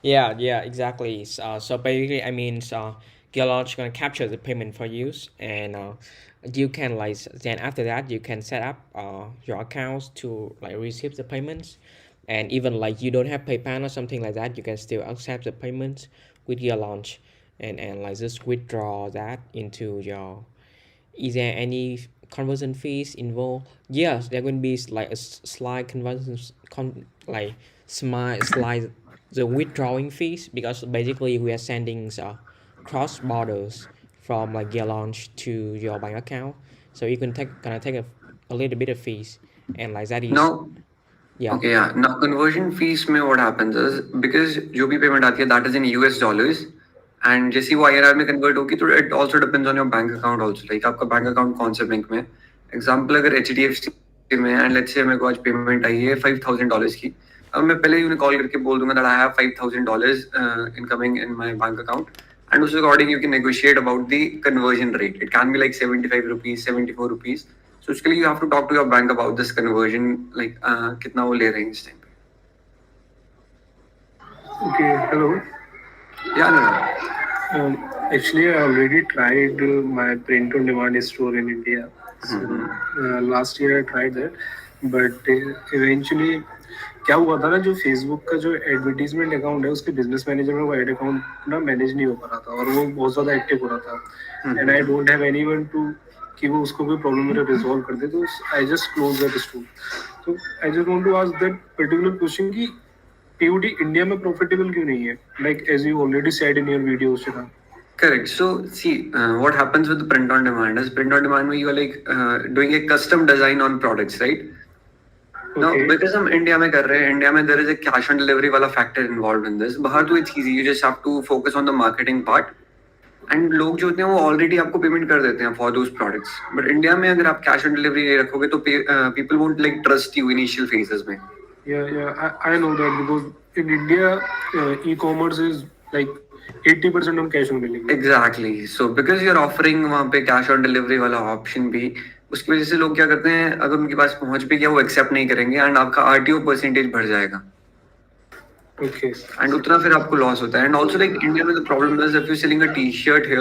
Yeah, exactly. So basically, I mean, GearLaunch gonna capture the payment for you, and you can like then after that you can set up your accounts to like receive the payments, and even like you don't have PayPal or something like that, you can still accept the payments with GearLaunch, and like just withdraw that into your. Is there any conversion fees involved? Yes, there will be like a slight conversion, like slight the withdrawing fees because basically we are sending cross borders from like Gear Launch to your bank account, so you can take gonna take a little bit of fees, and like that is Now, yeah. okay, yeah. Now conversion fees में what happens is because जो भी payment आती है that is in US dollars and जैसे वो INR में convert होगी तो it also depends on your bank account also like आपका bank account कौन से बैंक में है. Example अगर HDFC में है and let's say मेरे को आज payment आई है $5,000 की. अब मैं पहले ही उन्हें call करके बोल दूंगा that I have $5,000 incoming in my bank account and उस according you can negotiate about the conversion rate. It can be like 75 rupees, 74 rupees. So basically, you have to talk to your bank about this conversion, like कितना वो ले रहे हैं इस time पे. Okay, hello. Yeah, no, no. Actually, I already tried my print on demand store in India. So last year I tried that, but eventually क्या हुआ था ना जो फेसबुक का जो एडवर्टीजमेंट अकाउंट है उसके बिजनेस मैनेजर में वो एड अकाउंट ना मैनेज नहीं हो पा रहा था और वो बहुत ज़्यादा एक्टिव हो रहा था and I don't have anyone to कि वो उसको कोई प्रॉब्लम मेरा रिजॉल्व कर दे तो I just close that store तो I just want to ask that particular question कि पीयूडी इंडिया में प्रॉफिटेबल क्यों नहीं है like as you already said in your video Shikha. Correct. So see, what happens with the print on demand is print on demand where you are like doing a custom design on products, right? Now, Okay. because हम India में कर रहे हैं, India में there is a cash on delivery वाला factor involved in this. बाहर तो it's easy, you just have to focus on the marketing part. And लोग जो होते हैं वो ऑलरेडी आपको पेमेंट कर देते हैं for those products but India में अगर आप कैश ऑन डिलीवरी नहीं रखोगे तो people won't like trust you initial phases में. I know that because in India, e-commerce is like 80% on cash on delivery. Exactly so because you are offering वहाँ पे cash on delivery वाला option भी उसकी वजह से लोग क्या करते हैं अगर उनके पास पहुंच भी गया वो एक्सेप्ट नहीं करेंगे एंड आपका आरटीओ परसेंटेज बढ़ जाएगा. Okay. एंड उतना फिर आपको लॉस होता है एंड ऑल्सो लाइक इंडिया में the problem is if you selling a T shirt here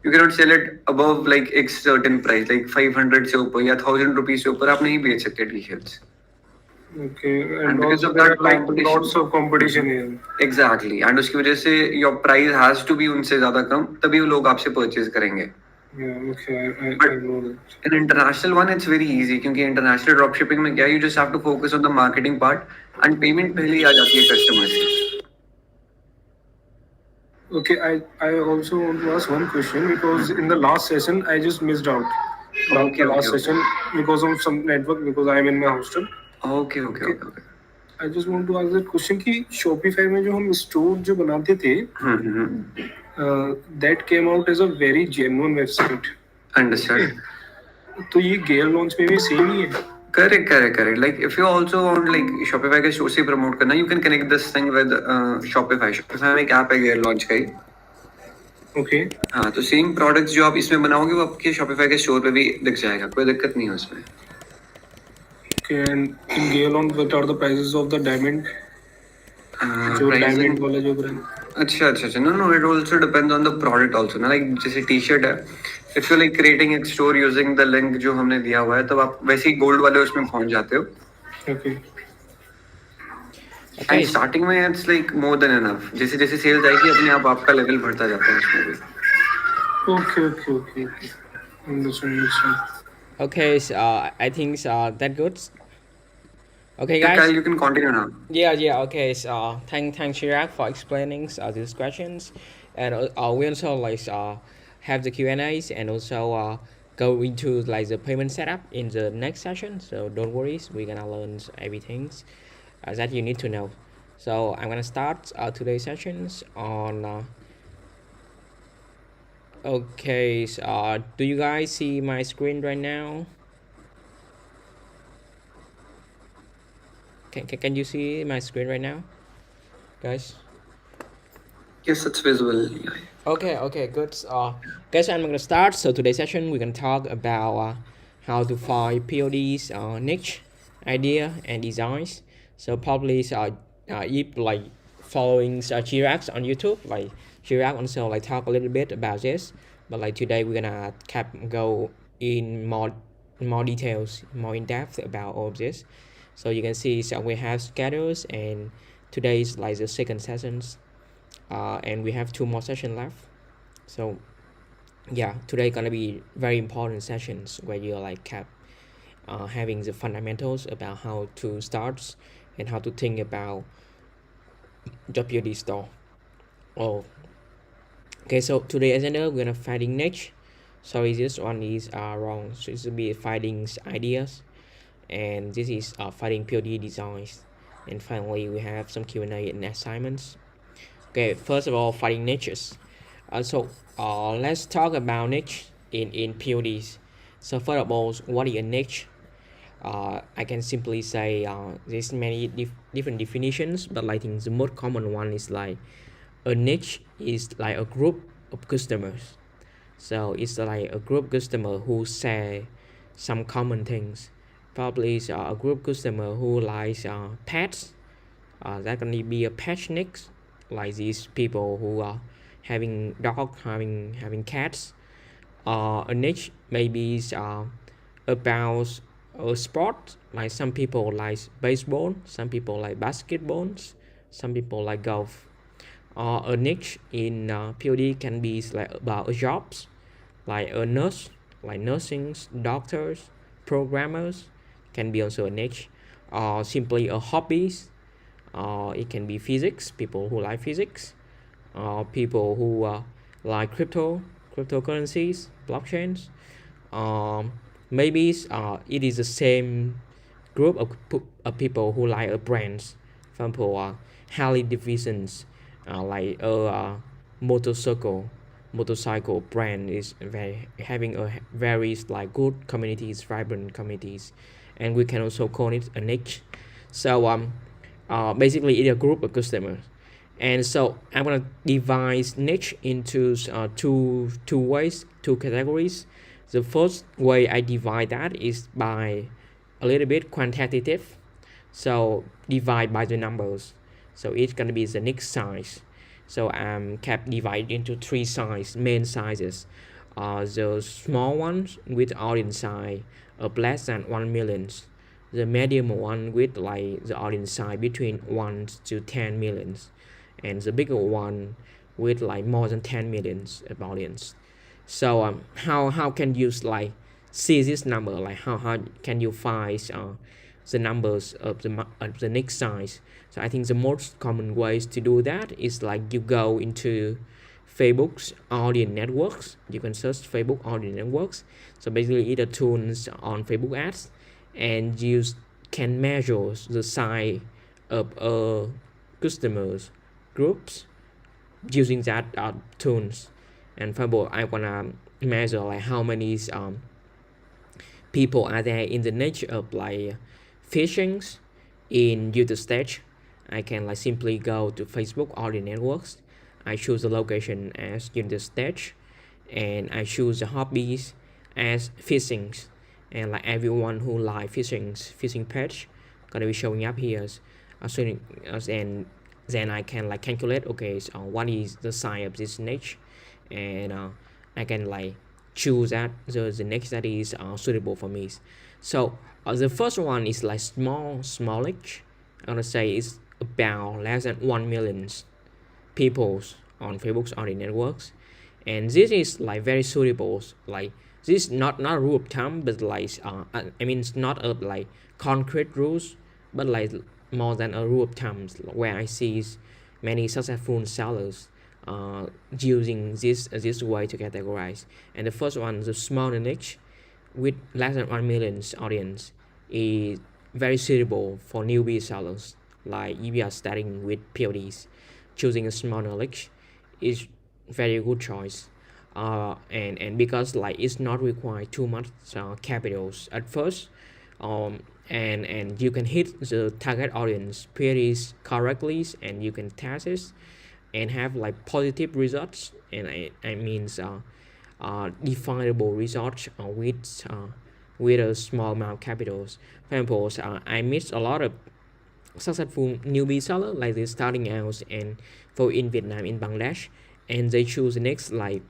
you can not sell it above like एक सर्टेन प्राइस लाइक 500 से ऊपर या 1000 रुपीज से ऊपर आप नहीं बेच सकते T shirts. Okay. And And because also of there that are like competition, lots of competition here. Exactly and उसकी वजह से your price has to be उनसे ज्यादा कम तभी वो लोग आपसे परचेज करेंगे. Yeah. Okay. I but know that. In international one it's very easy क्योंकि इंटरनेशनल ड्रॉप शिपिंग में क्या you just have to focus on the marketing part and payment पहले ही आ जाती है कस्टमर से. Okay. I also want to ask one question because in the last session I just missed out about Okay, the last okay, session because of some network because I am in my hostel. Okay okay Okay. Okay okay. I just want to ask that question कि Shopify में जो हम store जो बनाते थे that came out as a very genuine website. Understood. तो ये gear launch में भी सेम ही है. Correct correct correct like if you also want like Shopify के स्टोर से प्रमोट करना you can connect this thing with Shopify. Shopify में एक ऐप है गेयर लॉन्च का ही. Okay. हाँ तो सेम प्रोडक्ट्स जो आप इसमें बनाओगे वो आपके शॉपिफाई के स्टोर पे भी दिख जाएगा कोई दिक्कत नहीं है उसमें. Okay. And in gear launch what are the prices of the diamond? जो Pricing- diamond वाला जो brand. अच्छा अच्छा अच्छा no no it also depends on the product also ना लाइक जैसे टी शर्ट है इफ यू लाइक क्रिएटिंग एक स्टोर यूजिंग द लिंक जो हमने दिया हुआ है तब आप वैसे ही गोल्ड वाले उसमें पहुंच जाते हो. Okay. एंड Okay, स्टार्टिंग में it's like more than enough जैसे जैसे सेल जाएगी अपने आप आपका लेवल बढ़ता जाता है उसमें भी. Okay. Understand. okay. So, I think that good. Okay, Yeah, guys. Kyle, you can continue now. Yeah. Okay. So, thanks, Chirag, for explaining these questions, and we also like have the Q and A's, and also go into like the payment setup in the next session. So don't worry, we're gonna learn everything that you need to know. So I'm gonna start today's sessions on. Okay. So, do you guys see my screen right now? Can you see my screen right now, guys? Yes, it's visible. Okay, good. Guys, I'm gonna start. So today's session we're gonna talk about how to find POD's niche, idea, and designs. So probably if like following Chirac on YouTube. Like Chirac also like talk a little bit about this, but like today we're gonna go in more details, more in depth about all of this. So you can see, so we have schedules, and today is like the second sessions, and we have two more sessions left. So yeah, today gonna be very important sessions where you're like having the fundamentals about how to start and how to think about WD store. Oh, okay. So today agenda we're gonna finding niche. Sorry, this one is wrong. So it will be finding ideas, and this is finding POD designs. And finally, we have some Q&A and assignments. Okay, first of all, finding niches. Let's talk about niche in PODs. So first of all, what is a niche? I can simply say there's many different definitions, but I think the most common one is like a niche is like a group of customers. So it's like a group customer who share some common things. Probably is a group customer who likes pets. That can be a pet niche, like these people who are having dog, having cats. A niche maybe is about a sport, like some people like baseball, some people like basketballs, some people like golf. A niche in POD can be like about jobs, like a nurse, like nursing, doctors, programmers can be also a niche. Or simply a hobbies, it can be physics, people who like physics, people who like cryptocurrencies, blockchains. Um, Maybe it is the same group of people who like a brands. For example, Harley Davidson's like a motorcycle brand is having a very like good communities, vibrant communities, and we can also call it a niche. So basically it's a group of customers, and so I'm gonna divide niche into two ways, two categories. The first way I divide that is by a little bit quantitative, so divide by the numbers. So it's gonna be the niche size. So I'm kept divided into three main sizes. The small ones with audience size of less than 1 million, the medium one with like the audience size between 1 to 10 millions, and the bigger one with like more than 10 millions of audience. So how can you like see this number? Like how can you find the numbers of the next size? So I think the most common ways to do that is like you go into Facebook's audience networks. You can search Facebook audience networks. So basically, either tools on Facebook ads, and you can measure the size of customers groups using that tools. And for example, I wanna measure like how many people are there in the niche of like phishings in user stage. I can like simply go to Facebook audience networks. I choose the location as user stage, and I choose the hobbies as phishing, and like everyone who like phishing page gonna be showing up here. Soon and then I can like calculate, okay, so what is the size of this niche, and I can like choose that the niche that is suitable for me. So the first one is like small niche. I'm gonna say it's about less than 1 million people on Facebook's audience networks, and this is like very suitable. Like this is not a rule of thumb, but like I mean it's not a like concrete rules, but like more than a rule of thumb, where I see many successful sellers using this way to categorize. And the first one, the small niche with less than 1 million audience, is very suitable for newbie sellers. Like if you are starting with PODs, choosing a small niche is very good choice. And because like it's not require too much capitals at first, and you can hit the target audience pretty correctly, and you can test it and have like positive results, and I means definable results with a small amount of capitals. For example, I missed a lot of successful newbie seller like this starting out and for in Vietnam, in Bangladesh, and they choose the next like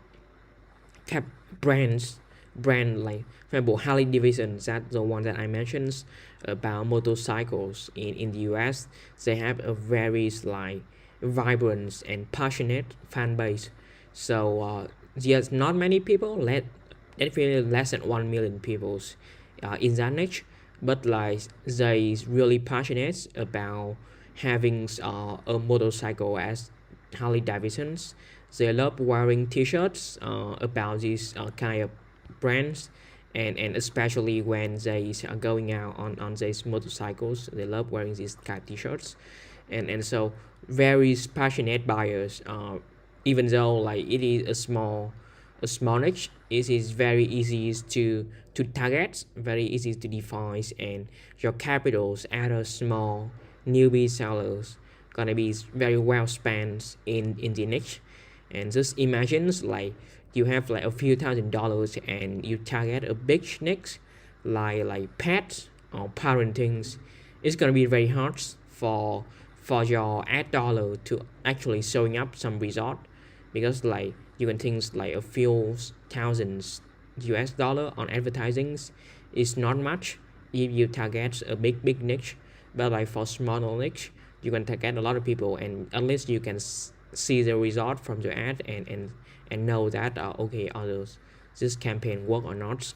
cap brand like for example Harley Davidson, that the one that I mentioned about motorcycles in the US. They have a very like vibrant and passionate fan base. So there's not many people, definitely less than 1 million people in that niche, but like they really passionate about having a motorcycle as Harley Davidsons. They love wearing T-shirts about these kind of brands, and especially when they are going out on these motorcycles, they love wearing these kind of T-shirts, and so very passionate buyers. Even though like it is a small niche, it is very easy to target, very easy to define, and your capitals at a small newbie sellers gonna be very well spent in the niche. And just imagine like you have like a few $1,000 and you target a big niche like pets or parenting. It's gonna be very hard for your ad dollar to actually showing up some result, because like you can think like a few thousands US dollar on advertising is not much if you target a big niche. But like for smaller niche, you can target a lot of people, and at least you can see the result from your ad, and know that okay, others this campaign work or not.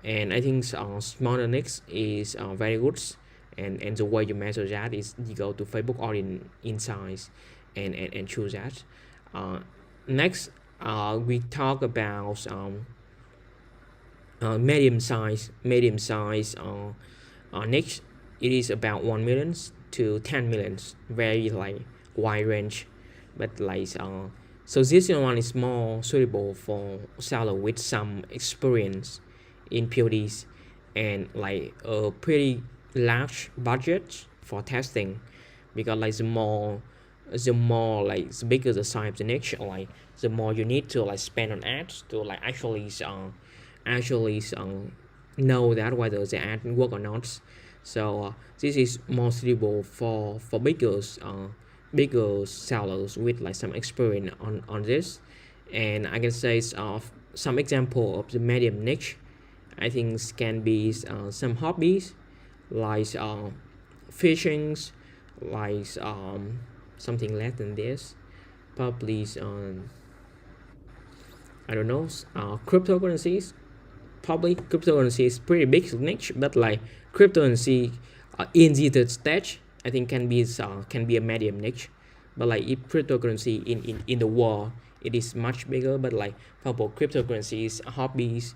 And I think smaller niche is very good, and the way you measure that is you go to Facebook audience insights and choose that. uh, Next, we talk about medium size niche. It is about 1 million to 10 million, very like wide range. But like so this one is more suitable for seller with some experience in PODs and like a pretty large budget for testing, because like the more like the bigger the size of the niche, like the more you need to like spend on ads to like actually know that whether the ad work or not. So this is more suitable for bigger sellers with like some experience on this. And I can say some example of the medium niche. I think can be some hobbies like fishing, like something less than this, probably I don't know, cryptocurrencies. Probably cryptocurrency is pretty big niche, but like cryptocurrency in the stage, I think can be a medium niche. But like if cryptocurrency in the world, it is much bigger. But like for example, cryptocurrency is hobbyists,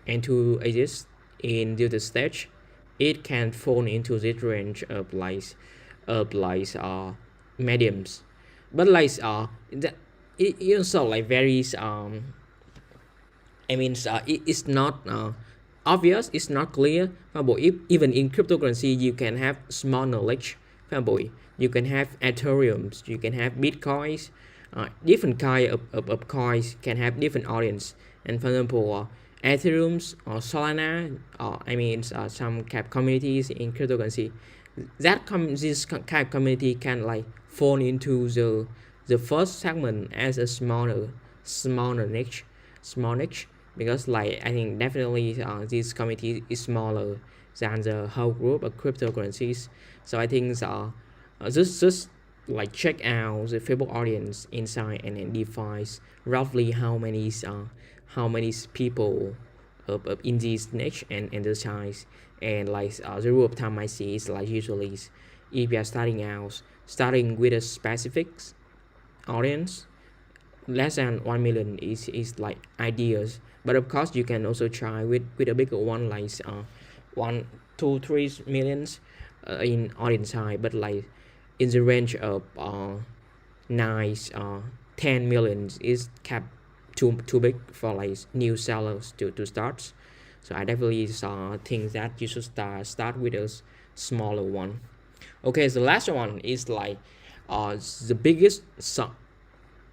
and to exist in the stage, it can fall into this range of mediums. But like that it also like varies. I mean, it's not obvious, it's not clear. For example, if, even in cryptocurrency, you can have small knowledge. For example, you can have Ethereum, you can have Bitcoins, different kind of coins can have different audience. And for example, Ethereum or Solana, some cap communities in cryptocurrency, this kind of community can like fall into the first segment as a smaller niche, small niche, because like I think definitely this community is smaller than the whole group of cryptocurrencies. So I think just like check out the Facebook audience inside, and then defines roughly how many people in this niche, and the size. And like the rule of thumb I see is like usually if you are starting with a specific audience, less than 1 million is like ideas. But of course you can also try with a bigger one, like 1 2 3 millions in audience size. But like in the range of 10 millions is kept too big for like new sellers to start. So I definitely think that you should start with a smaller one. Okay, the last one is like the biggest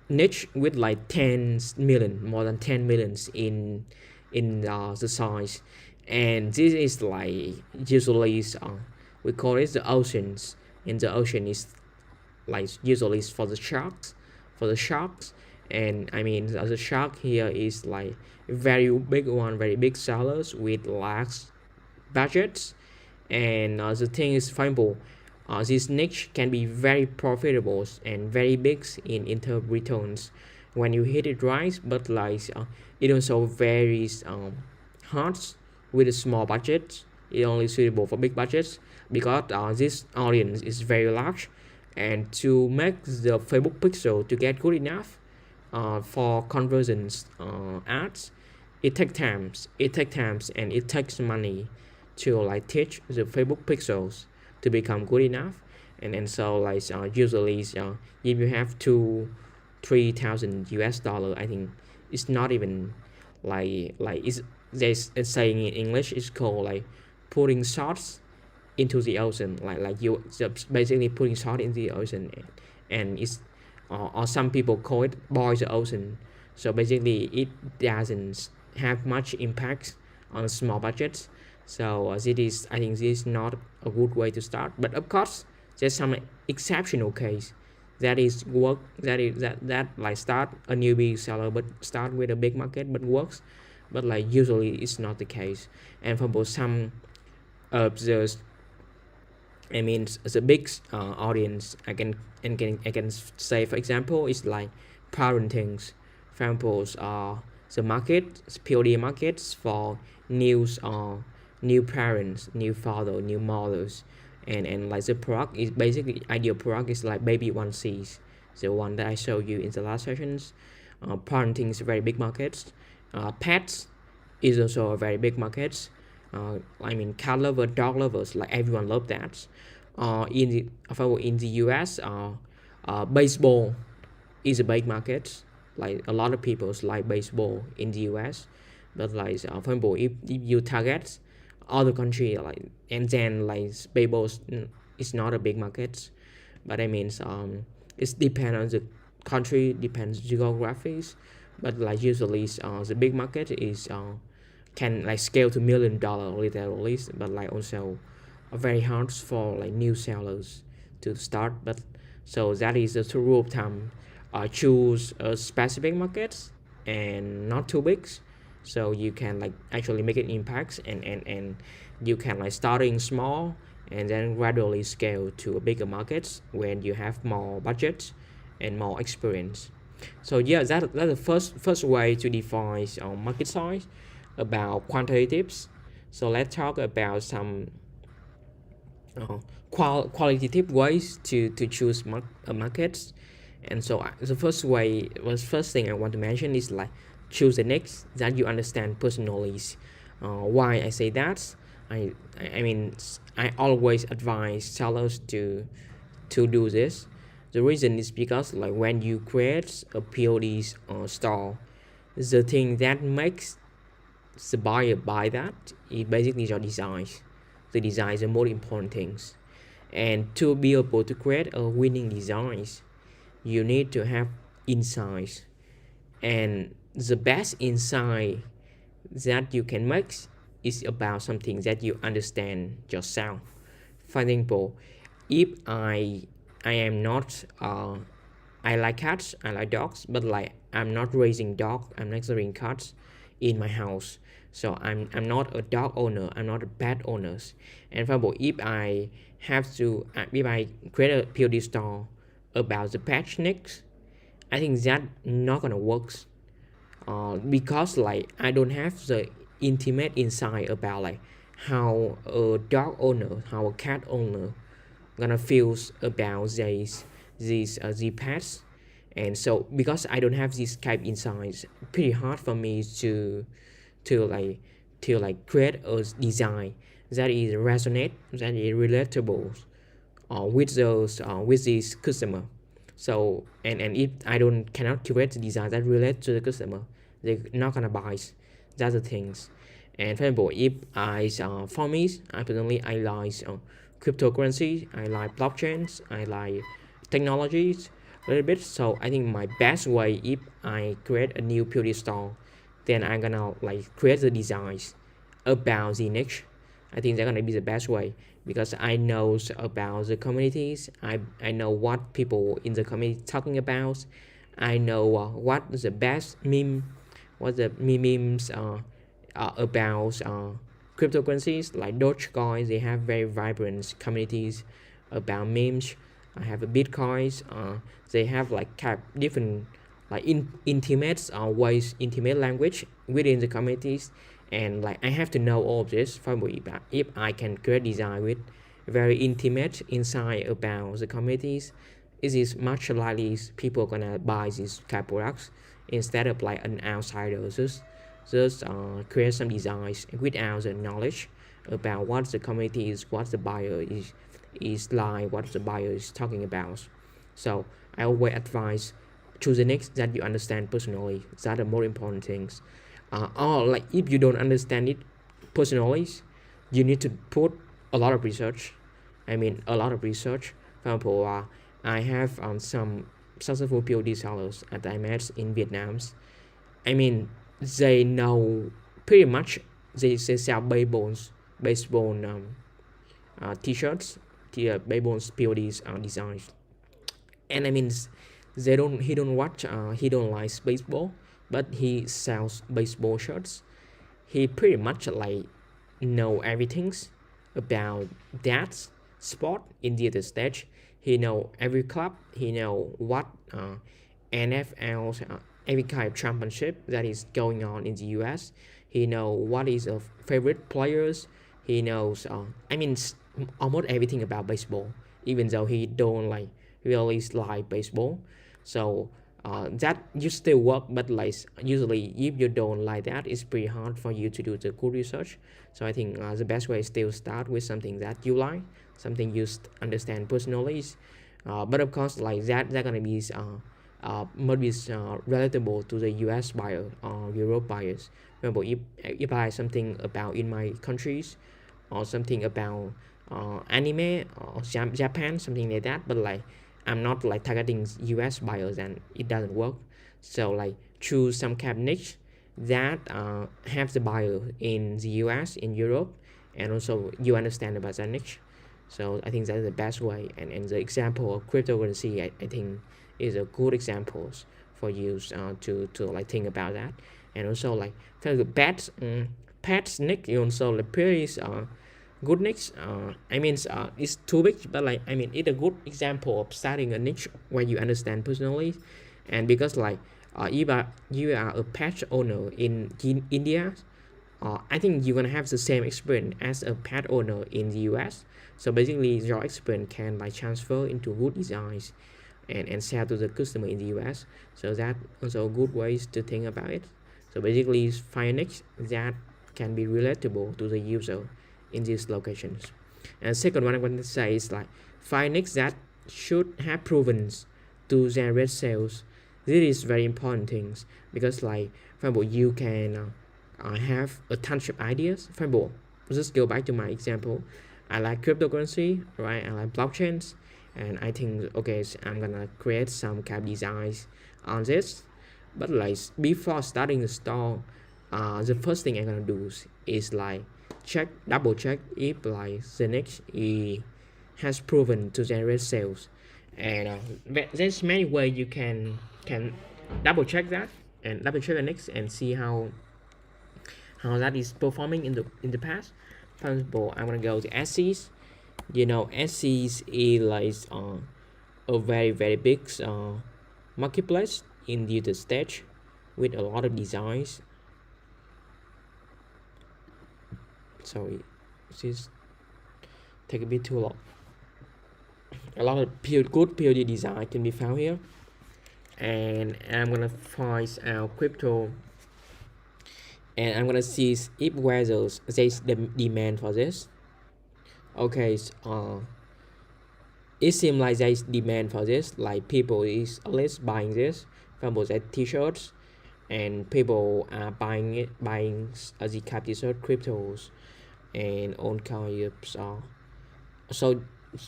niche with like 10 million, more than 10 millions in the size. And this is like usually we call it the oceans, and the ocean is like usually it's for the sharks. And I mean the shark here is like very big one, very big sellers with large budgets. And the thing is findable, this niche can be very profitable and very big in terms of returns when you hit it right, but like it also varies hard with a small budget. It only suitable for big budgets because this audience is very large, and to make the Facebook pixel to get good enough for conversions ads, it takes times and it takes money to like teach the Facebook pixels to become good enough. And so like usually if you have 2-3 thousand US dollar, I think it's not even like it's saying in English, it's called like putting shots into the ocean, like you just basically putting salt in the ocean. And it's or some people call it boil the ocean. So basically it doesn't have much impact on small budgets. So it is, I think this is not a good way to start, but of course there's some exceptional case that is work, that like start a newbie seller but start with a big market but works. But like usually it's not the case. And for both some of the, I mean the big audience, I can say for example it's like parenting. Examples are the market, POD markets for news or new parents, new father, new mothers. And like the product is basically ideal product is like baby onesies, the one that I showed you in the last sessions. Parenting is a very big market. Pets is also a very big market. I mean cat lovers, dog lovers, like everyone love that. In the for example, in the US, baseball is a big market. Like a lot of people like baseball in the US. But like for example, if you target other country, like, and then like baseball is not a big market. But I mean it depends on the country, depends geographies. But like usually the big market is can like scale to $1 million literally. But like also very hard for like new sellers to start. But so that is the rule of thumb. Choose a specific market and not too big, so you can like actually make an impact. And you can like starting small and then gradually scale to a bigger market when you have more budget and more experience. So yeah, that's the first way to define market size about quantitatives. So let's talk about some qualitative ways to choose markets. And so the first thing I want to mention is like choose the niche that you understand personally. Why I say that? I mean I always advise sellers to do this. The reason is because like when you create a POD store, the thing that makes the buyer buy that is basically your design. The design is the most important things. And to be able to create a winning designs, you need to have insights. And the best insight that you can make is about something that you understand yourself. For example, if I am not I like cats, I like dogs, but like I'm not raising dog, I'm not raising cats in my house. So I'm not a dog owner, I'm not a pet owner. And for example, if I have to if I create a POD store about the pet next, I think that not gonna work. Because like I don't have the intimate insight about like how a dog owner, how a cat owner gonna feel about these pets. And so because I don't have these type insights, pretty hard for me to like create a design that is resonate, that is relatable with those with this customer. So and if I don't cannot create the design that relate to the customer, they're not gonna buy. That's the things. And for example, if for me, I personally I like cryptocurrency, I like blockchains, I like technologies a little bit. So I think my best way, if I create a new POD store, then I'm gonna like create the designs about the niche. I think that's gonna be the best way because I know about the communities. I know what people in the community talking about. I know what the best meme, what the memes about cryptocurrencies like Dogecoin. They have very vibrant communities about memes. I have a Bitcoins. They have like kind of different like intimate ways, intimate language within the communities, and like I have to know all of this. For example, if I can create design with very intimate insight about the communities, it is much likely people gonna buy these kind of products instead of like an outsider just create some designs without the knowledge about what the community is, what the buyer is like, what the buyer is talking about. So I always advise choose the next that you understand personally. That are more important things. Or like if you don't understand it personally, you need to put a lot of research. I mean a lot of research. For example, I have some successful POD sellers that I met in Vietnam. I mean they know pretty much. They sell baseball t-shirts, baseball PODs designs, and I mean he don't watch he don't like baseball, but he sells baseball shirts. He pretty much like know everything about that sport in the other stage. He know every club. He know what NFL every kind of championship that is going on in the US. He know what is of favorite players. He knows I mean almost everything about baseball, even though he don't like really like baseball. So that you still work, but like usually if you don't like that, it's pretty hard for you to do the good research. So I think the best way is still start with something that you like, something you understand personally. But of course, like that gonna be must be relatable to the US buyer or Europe buyers. For example, if I something about in my countries or something about anime or Japan, something like that, but like I'm not like targeting US buyers and it doesn't work. So like choose some kind of niche that have the buyer in the US, in Europe, and also you understand about that niche. So I think that's the best way. And the example of cryptocurrency, I think is a good examples for you to like think about that. And also like for the pets niche, you also like pretty good niche. I mean it's too big, but like I mean it's a good example of starting a niche where you understand personally. And because like if you are a pet owner in India, I think you're gonna have the same experience as a pet owner in the US. So basically your experience can like transfer into good designs and sell to the customer in the US. So that also good ways to think about it. So basically find a niche that can be relatable to the user in these locations. And second one I want to say is like find niche that should have proven to generate sales. This is very important things because like for example you can have a bunch of ideas. For example, just go back to my example. I like cryptocurrency, right? I like blockchains, and I think okay, so I'm gonna create some kind of designs on this. But like before starting the store, the first thing I'm gonna do is like double check if like the next has proven to generate sales, and there's many ways you can double check that and double check the next and see how that is performing in the past. For example, I'm gonna go to Etsy's. You know, Etsy's is like a very big marketplace in the United States with a lot of designs. Sorry, this take a bit too long. A lot of good POD design can be found here, and I'm gonna find out crypto, and I'm gonna see if whether there's the demand for this. Okay, it seems like there is demand for this. Like people is always buying this. For example, that t-shirts, and people are buying the cap t-shirt, cryptos, and all kinds of so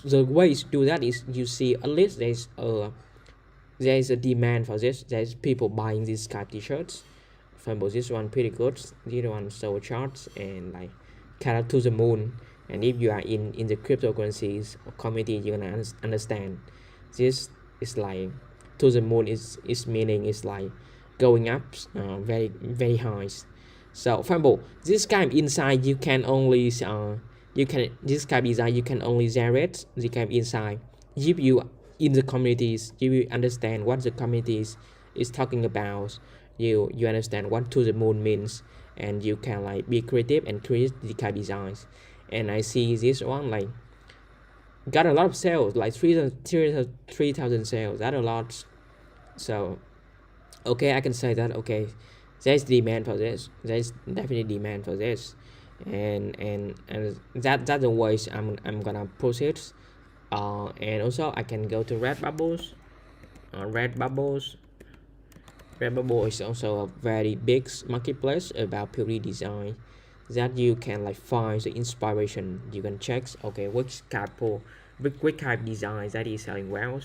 the way to do that is you see at least there's a demand for this. There's people buying these kind of t-shirts. For example, this one pretty good. This one so charts and like kind of to the moon. And if you are in the cryptocurrencies community, you're gonna understand this is like to the moon is meaning is like going up very very high. So for example, this kind of insight you can only you can this kind of design you can only generate the kind of insight if you in the communities, if you understand what the communities is talking about, you understand what to the moon means, and you can like be creative and create the kind of designs. And I see this one like got a lot of sales, like 3,000 sales. That's a lot. So okay, I can say that okay, there's demand for this. There's definitely demand for this, and that's the ways I'm gonna proceed. And also I can go to Redbubbles. Redbubbles. Redbubble is also a very big marketplace about beauty design that you can like find the inspiration. You can check okay which type design that is selling well.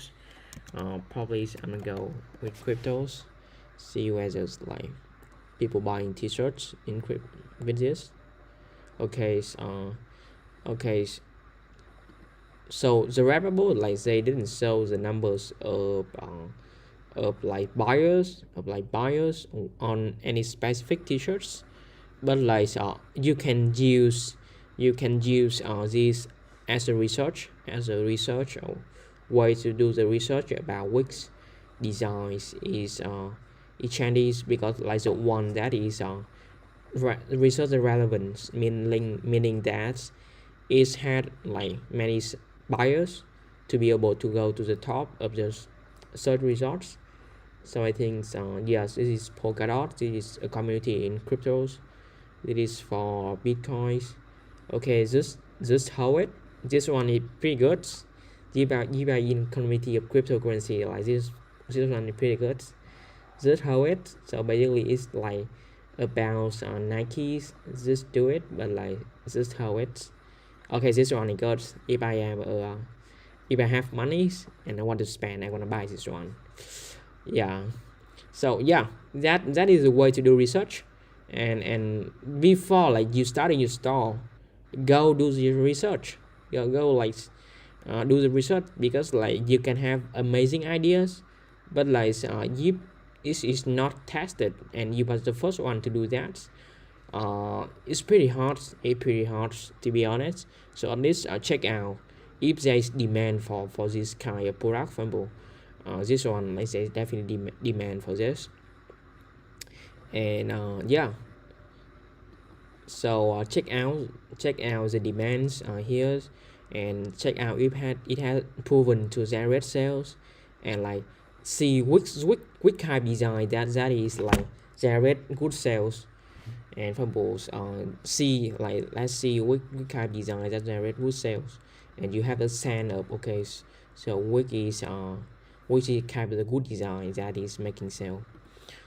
Probably I'm gonna go with cryptos. See whether there's like people buying t-shirts with this. Okay, okay. So the Redbubble like they didn't show the numbers of like buyers on any specific t-shirts, but like you can use this as a research way to do the research about which designs is trendy, because like the one that is research relevance meaning that it had like many buyers to be able to go to the top of the search results. So I think yes, this is Polkadot. This is a community in cryptos. It is for bitcoins. Okay, this how it. This one is pretty good. If are in community of cryptocurrency like this one is pretty good. This how it. So basically it's like about Nikes. Just do it, but like this how it. Okay, this one is good. If I have money and I want to spend, I want to buy this one. Yeah, so yeah, that is a way to do research. And before like you starting your store, go do the research. Go like do the research, because like you can have amazing ideas, but like if it is not tested and you was the first one to do that, it's pretty hard. To be honest. So at least check out if there is demand for this kind of product. For example, this one like say definitely demand for this. And yeah, so check out the demands here, and check out if it has proven to generate sales, and like see which kind of design that is like generate good sales. And for example, see like let's see which kind of design that generate good sales, and you have to stand up. Okay, so which is kind of the good design that is making sale.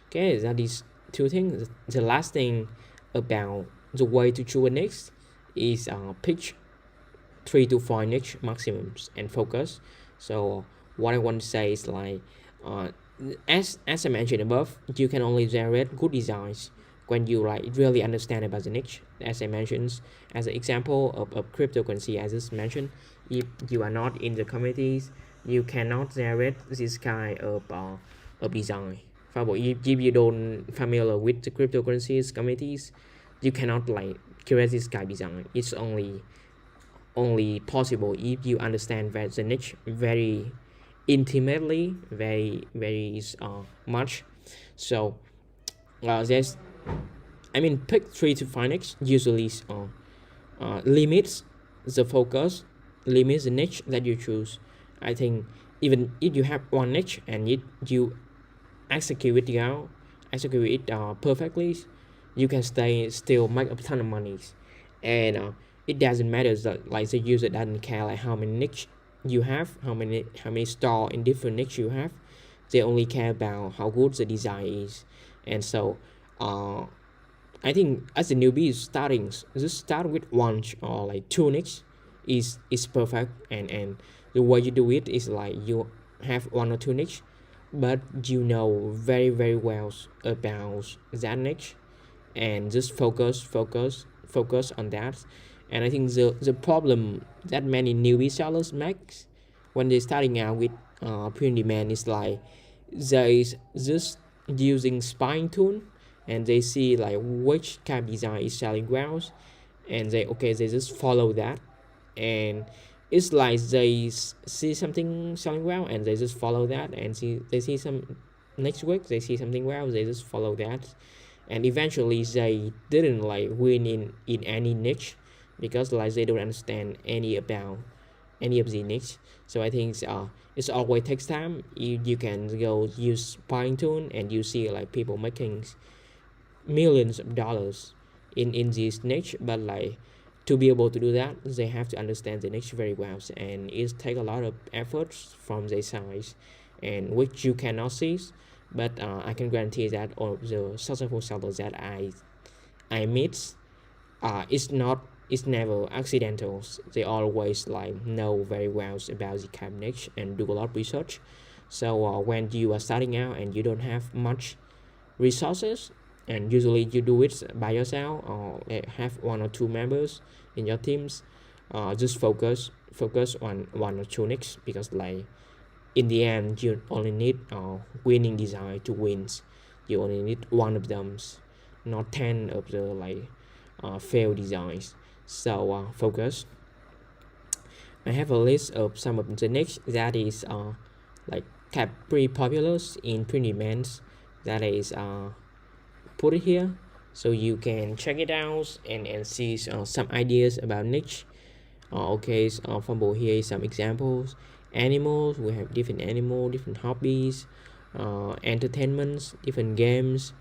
Okay, that is two things. The last thing about the way to choose a niche is pitch 3 to 5 niche maximums and focus. So what I want to say is like uh, as I mentioned above, you can only generate good designs when you like really understand about the niche. As I mentioned, as an example of cryptocurrency, as I mentioned, if you are not in the communities, you cannot generate this kind of design. For example, if you don't familiar with the cryptocurrencies communities, you cannot like create this kind of design. It's only possible if you understand that the niche very intimately, very much. So there's I mean pick 3 to 5 niche usually limits the focus, limits the niche that you choose. I think even if you have one niche and you execute it out, execute it perfectly, you can still make a ton of money. And it doesn't matter that like the user doesn't care like how many niche you have, how many store in different niche you have. They only care about how good the design is. And so I think as a newbie starting, just start with one or like two niche is perfect. And the way you do it is like you have one or two niche, but you know very well about that niche, and just focus focus on that. And I think the problem that many newbie sellers make when they're starting out with print demand is like they just using spine tool, and they see like which kind of design is selling well, and they just follow that. And it's like they see something selling well and they just follow that, and they see some next week they see something well, they just follow that. And eventually they didn't like win in any niche, because like they don't understand any about any of the niche. So I think it's always takes time. You can go use Pine tool and you see like people making millions of dollars in this niche, but like to be able to do that they have to understand the niche very well, and it takes a lot of efforts from their side, and which you cannot see. But I can guarantee that all of the successful sellers that I meet, it's never accidental. They always like know very well about the kind of niche and do a lot of research. So when you are starting out and you don't have much resources, and usually you do it by yourself or have one or two members in your teams, just focus on one or two niche, because like in the end you only need winning design to win. You only need one of them, not 10 of the like failed designs. So focus. I have a list of some of the niche that is like pretty popular in print demands, that is put it here, so you can check it out and see some ideas about niche. Okay, so, for example, here is some examples. Animals, we have different animal, different hobbies, entertainments, different games.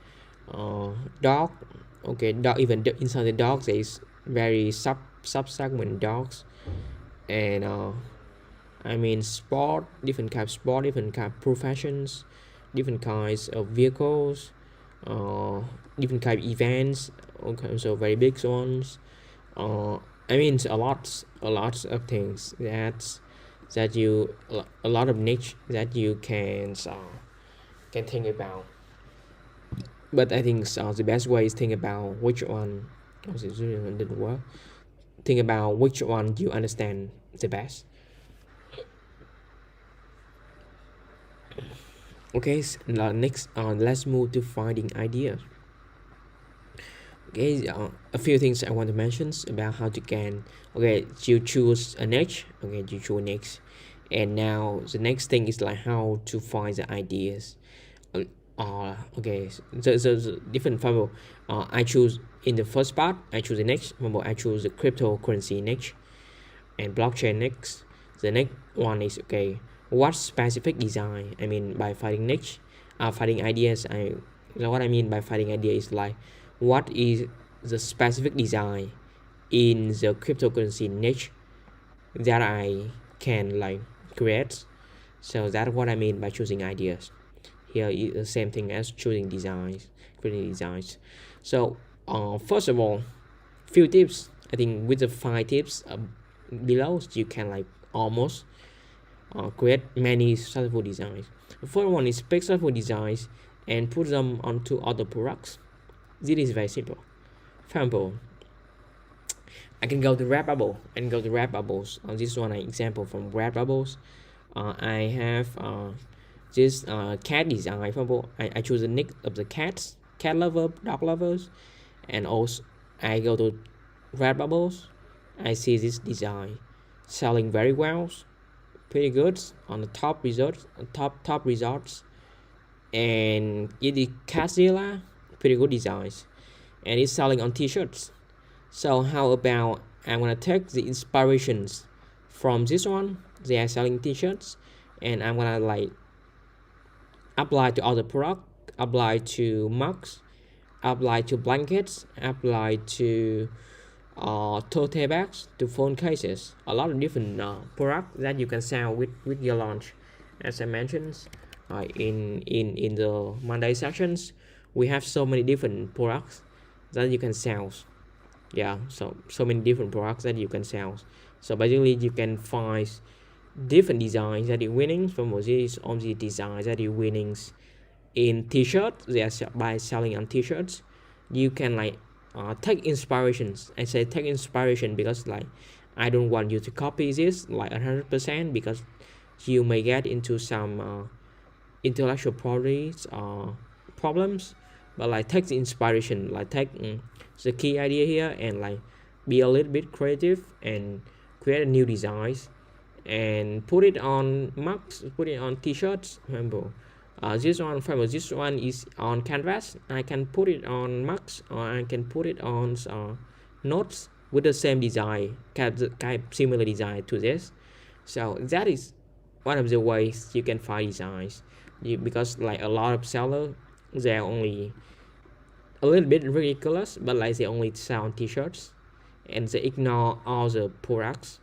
Dog, okay, dog, even inside the dogs there is very sub segment dogs. And I mean sport, different kind of sport, different kind of professions, different kinds of vehicles, different kind of events. Okay, so very big ones. I mean a lot of things that you a lot of niche that you can think about. But I think the best way is think about which one. Oh, it didn't work. Think about which one you understand the best. Okay, next let's move to finding ideas. Okay, a few things I want to mention about how to can. Okay, you choose a niche. Okay, you choose next, and now the next thing is like how to find the ideas. Okay, the different level. I choose in the first part. I choose the next. Remember, I choose the cryptocurrency next and blockchain next. The next one is okay. What specific design? I mean by finding niche, finding ideas. What I mean by finding idea is like what is the specific design in the cryptocurrency niche that I can like create. So that's what I mean by choosing ideas. Here is the same thing as choosing designs, creating designs. So first of all, few tips. I think with the 5 tips below, you can like almost create many successful designs. The first one is pick successful designs and put them onto other products. This is very simple. For example, I can go to Redbubble and go to Redbubbles. This one an example from Redbubbles. I have this cat design. For example, I choose the nick of the cat lover, dog lovers, and also I go to Redbubbles. I see this design selling very well, pretty good on the top results, top results, and it is Casilla, pretty good designs, and it's selling on t-shirts. So how about I'm gonna take the inspirations from this one, they are selling t-shirts, and I'm gonna like apply to other product, apply to mugs, apply to blankets, apply to tote bags, to phone cases, a lot of different products that you can sell with GearLaunch. As I mentioned in the Monday sessions, we have so many different products that you can sell. Yeah, so many different products that you can sell. So basically you can find different designs that you're winning from these on the designs that you're winning in t-shirts. They are by selling on t-shirts. You can like take inspirations. I say take inspiration because like I don't want you to copy this like 100% because you may get into some intellectual properties problems. But like take the inspiration, like take the key idea here and like be a little bit creative and create a new designs and put it on mugs, put it on t-shirts. Remember, this one is on canvas. I can put it on mugs or I can put it on notes with the same design, kind of similar design to this. So that is one of the ways you can find designs. Because like a lot of sellers, they're only a little bit ridiculous, but like they only sell t-shirts and they ignore all the products.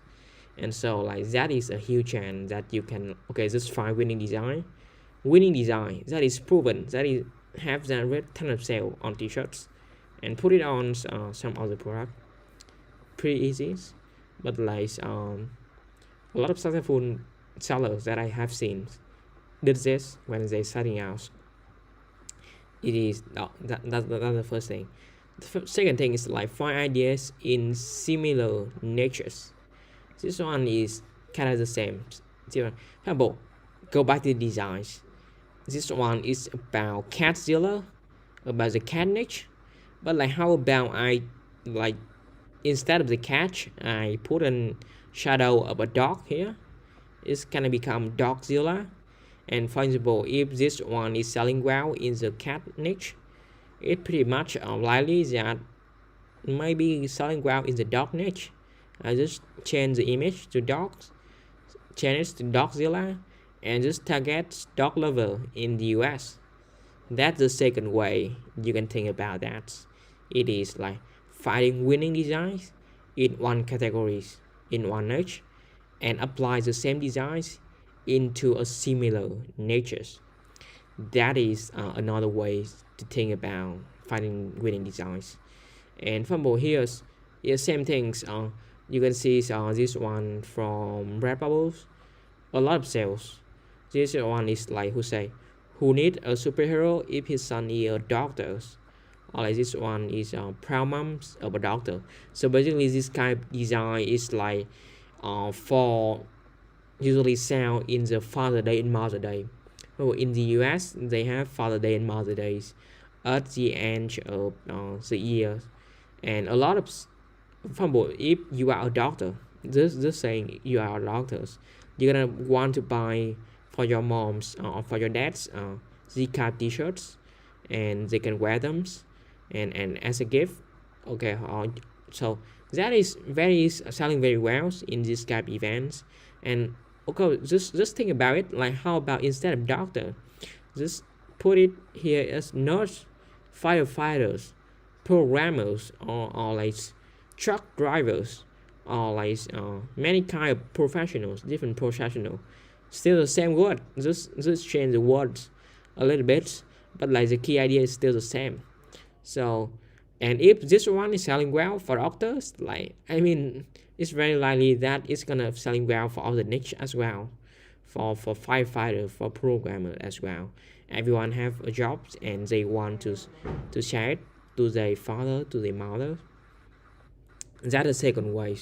And so like that is a huge chance that you can just find winning design that is proven, that is have that red ton of sale on t-shirts and put it on some other product. Pretty easy. But like a lot of successful sellers that I have seen did this when they starting out. It is that's the first thing. The second thing is like find ideas in similar natures. This one is kind of the same. For example, go back to the designs. This one is about Catzilla, about the cat niche. But like how about I like instead of the cat, I put a shadow of a dog here. It's gonna become Dogzilla. And for example, if this one is selling well in the cat niche, it pretty much likely that maybe selling well in the dog niche. I just change the image to dogs, change it to Dogzilla, and just target dog lover in the US. That's the second way you can think about that. It is like finding winning designs in one category, in one niche, and apply the same designs into a similar natures. That is another way to think about finding winning designs. And for example, here's same things. You can see this one from Redbubble, a lot of sales. This one is like who need a superhero if his son is a doctor. Or like this one is proud moms of a doctor. So basically this kind of design is like for usually sell in the Father Day and Mother Day. So in the US they have Father Day and Mother Days at the end of the year. And a lot of, for example, if you are a doctor, just saying you are a doctor, you're gonna want to buy for your moms or for your dads these kind of t-shirts, and they can wear them and as a gift. So that is selling very well in these kind of events. And just think about it, like how about instead of doctor, just put it here as nurse, firefighters, programmers, or like truck drivers, or like many kind of professionals, different professional. Still the same word, just change the words a little bit, but like the key idea is still the same. So, and if this one is selling well for doctors, like I mean, it's very likely that it's gonna selling well for other niche as well, for firefighter, for programmer as well. Everyone have a job and they want to share it to their father, to their mother. That's the second way,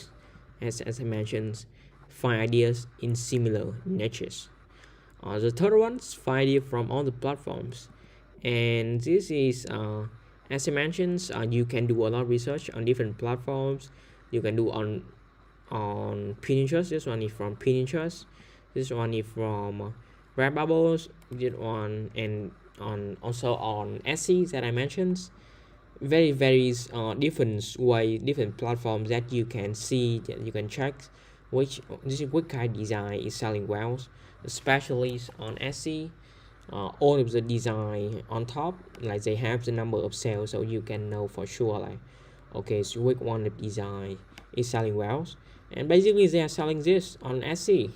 as I mentioned, find ideas in similar niches. The third one is find ideas from all the platforms, and this is as I mentioned, you can do a lot of research on different platforms. You can do on Pinterest. This one is from Pinterest. This one is from Redbubble. This one and on also on Etsy that I mentioned. Very different way, different platforms that you can see, that you can check which kind of design is selling well, especially on Etsy. All of the design on top, like they have the number of sales, so you can know for sure like okay, so which one of design is selling well. And basically they are selling this on Etsy,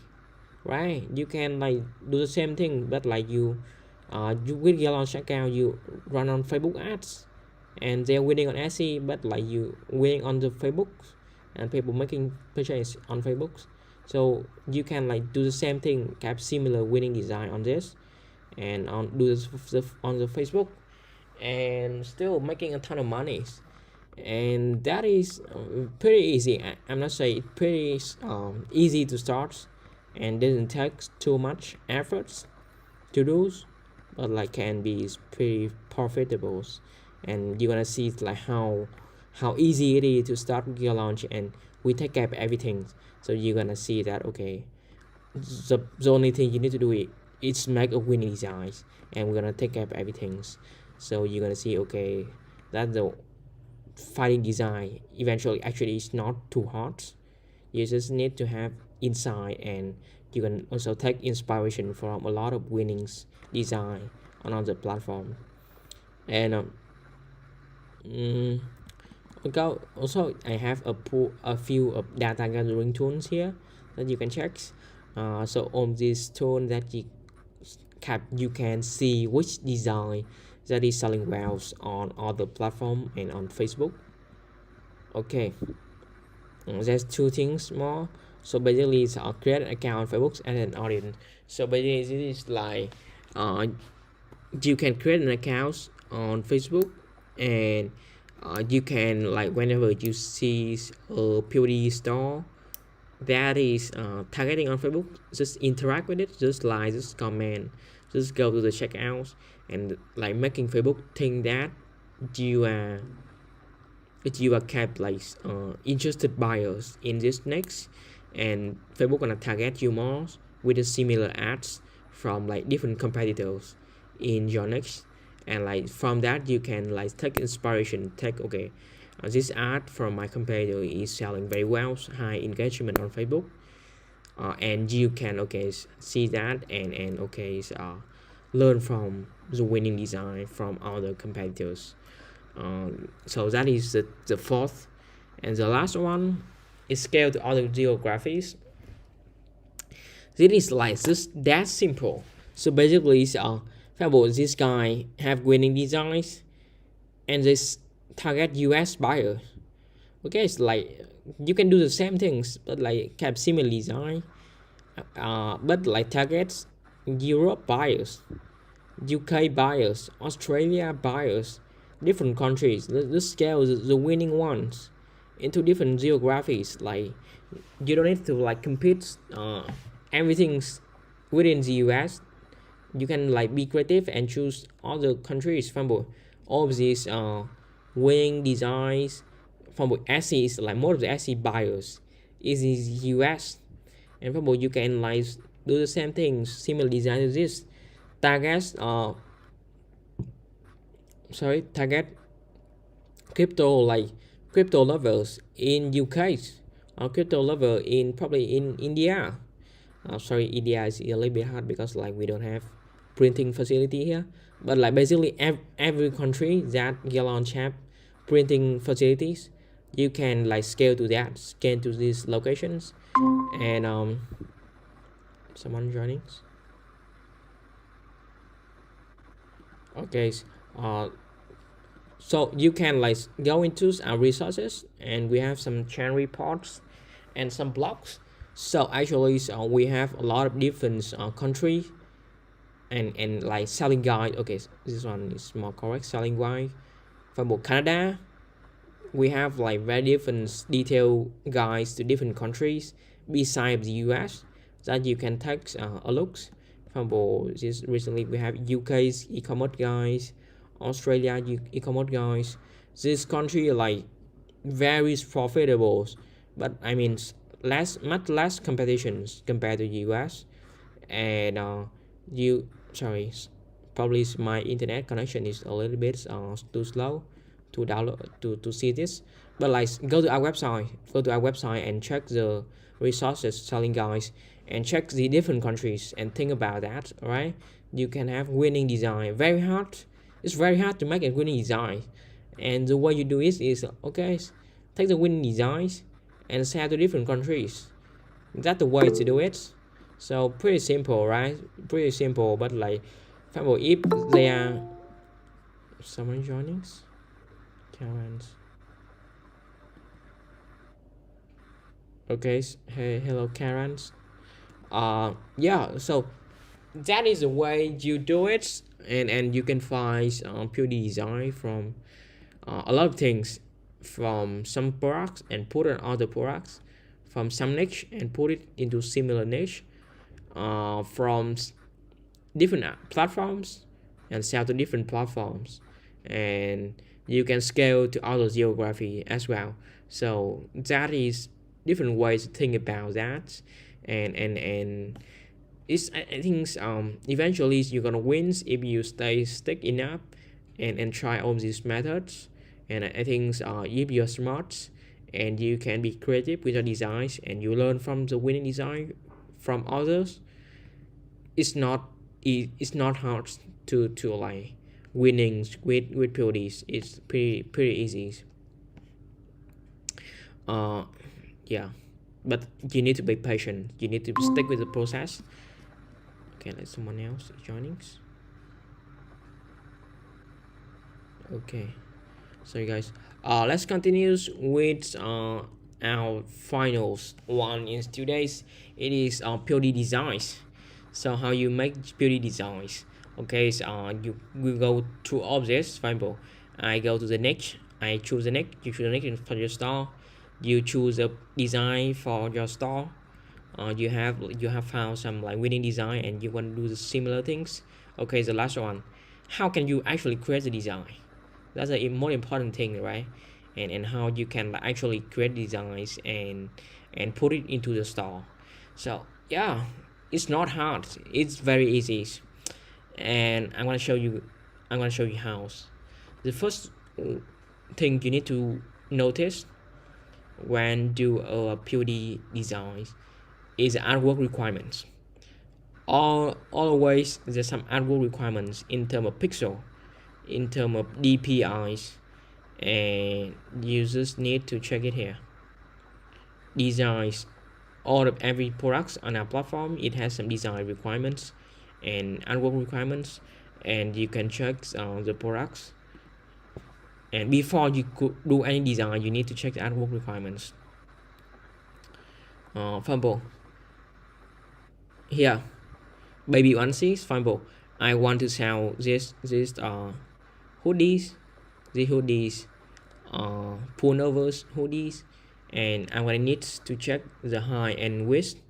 right? You can like do the same thing, but like you with GearLaunch account, you run on Facebook ads and they're winning on Etsy, but like you winning on the Facebook and people making purchase on Facebook. So you can like do the same thing, have similar winning design on this and on do this on the Facebook and still making a ton of money. and that is pretty easy. I'm not saying it's pretty easy to start, and doesn't take too much efforts to do, but like can be pretty profitable, and you're gonna see like how easy it is to start GearLaunch, and we take care of everything. So you're gonna see that okay, the only thing you need to do is make a winning design, and we're gonna take care of everything. So you're gonna see okay, that the fighting design eventually actually is not too hard. You just need to have insight, and you can also take inspiration from a lot of winnings design on other platform. And mm, also I have a few of data gathering tools here that you can check. So on this tool that you can see which design that is selling well on other platform and on Facebook. Okay, there's two things more. So basically it's create an account on Facebook and an audience. So basically this is like you can create an account on Facebook, and you can like whenever you see a POD store that is targeting on Facebook, just interact with it, just comment, just go to the checkout, and like making Facebook think that you are kept like interested buyers in this next, and Facebook gonna target you more with the similar ads from like different competitors in your next, and like from that you can like take inspiration, take okay, this ad from my competitor is selling very well, high engagement on Facebook, and you can okay see that, and okay learn from the winning design from other competitors. So that is the fourth, and the last one is scale to other geographies. This is like just that simple. So basically, for example, this guy have winning designs, and this target US buyer. Okay, it's like you can do the same things, but like have similar design, but like targets Europe buyers, UK buyers, Australia buyers, different countries. Let's scale the winning ones into different geographies. Like you don't need to like compete everything's within the US. You can like be creative and choose other countries. For example, all of these winning designs from SE is like more of the SE buyers is in US, and for example you can like do the same things, similar design to this. Target target crypto lovers in UK, or crypto lover in probably in India. Sorry, India is a little bit hard because like we don't have printing facility here, but like basically every country that GearLaunch have printing facilities, you can like scale to that, scale to these locations, and someone joining. Okay, so you can like go into our resources, and we have some channel reports and some blogs. So actually we have a lot of different countries, and like selling guide. Okay, this one is more correct, selling guide. For example, Canada, we have like very different detailed guides to different countries besides the US that you can take a look. For example, this recently we have UK's e-commerce guys, Australia e-commerce guys. This country like very profitable, but I mean much less competitions compared to US. And you sorry, probably my internet connection is a little bit too slow to download to see this, but like go to our website and check the resources selling guides, and check the different countries and think about that. All right, you can have winning design. Very hard, it's very hard to make a winning design, and the way you do is okay, take the winning designs and sell to different countries. That's the way to do it. So pretty simple, right? Pretty simple, but like for example, if there are someone joining, Karens. Okay, hey, hello, Karens. Yeah. So that is the way you do it, and you can find pure design from a lot of things. from some products and put on other products, from some niche and put it into similar niche, from different platforms and sell to different platforms, and you can scale to other geography as well. So that is different ways to think about that, and it's, I think eventually you're gonna win if you stay stick enough and try all these methods. And I think if you're smart and you can be creative with your designs and you learn from the winning design from others, it's not hard to like winning with PODs. It's pretty easy. Yeah, but you need to be patient, you need to stick with the process. Okay, let someone else joining. Okay, so guys, let's continue with our finals one in today's. It is POD designs. So how you make POD designs? Okay, so you will go to objects. For example, I go to the next, I choose the next, you choose the next for your store, you choose a design for your store. You have found some like winning design and you want to do the similar things. Okay, the last one, how can you actually create the design? That's a more important thing, right? And how you can like actually create designs and put it into the store. So yeah, it's not hard, it's very easy, and I'm gonna show you how. The first thing you need to notice when do a POD design is artwork requirements. Always there's some artwork requirements in terms of pixel, in terms of DPIs, and users need to check it here. Designs, all of every products on our platform, it has some design requirements and artwork requirements, and you can check the products. And before you could do any design, you need to check the artwork requirements. For example, here, baby onesies. For example, I want to sell this hoodies, these hoodies, pullovers hoodies, and I'm gonna need to check the height and width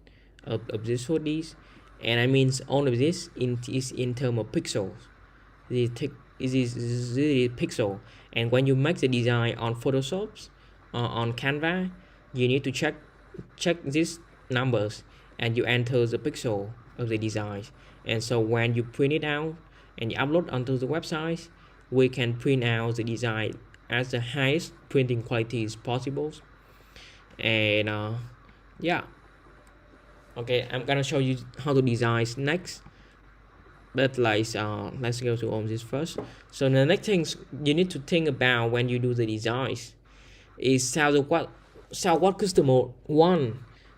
of these hoodies, and I mean all of this is in terms of pixels. This is really pixel, and when you make the design on Photoshop, on Canva, you need to check these numbers and you enter the pixel of the design. And so when you print it out and you upload onto the website, we can print out the design as the highest printing quality is possible. And yeah, okay, I'm gonna show you how to design next, but like let's go to all this first. So the next things you need to think about when you do the designs is sell what customer want,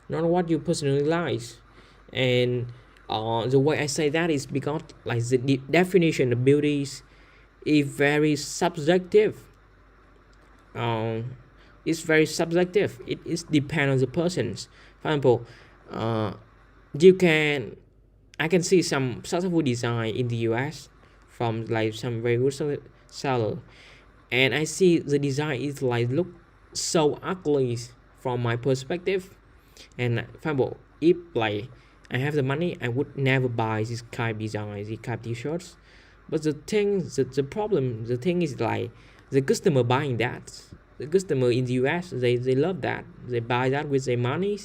not what you personally like. And the way I say that is because like the definition of beauty is very subjective. It's very subjective. It is depend on the persons. For example, I can see some successful design in the US from like some very good seller, and I see the design is like look so ugly from my perspective. And for example, if like I have the money, I would never buy this kind of design, this kind of t-shirts. But the thing is like the customer buying that, the customer in the US, they love that, they buy that with their money.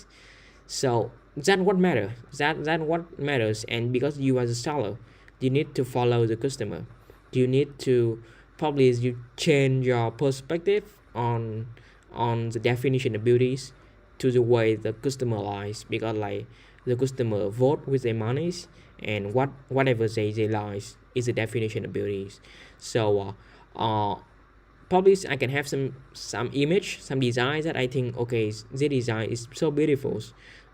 So that's what matters. That what matters. And because you as a seller, you need to follow the customer. You need to probably you change your perspective on the definition of beauties to the way the customer likes, because like the customer vote with their monies, and whatever they like is the definition of beauties. So probably I can have some image, some design that I think okay, this design is so beautiful,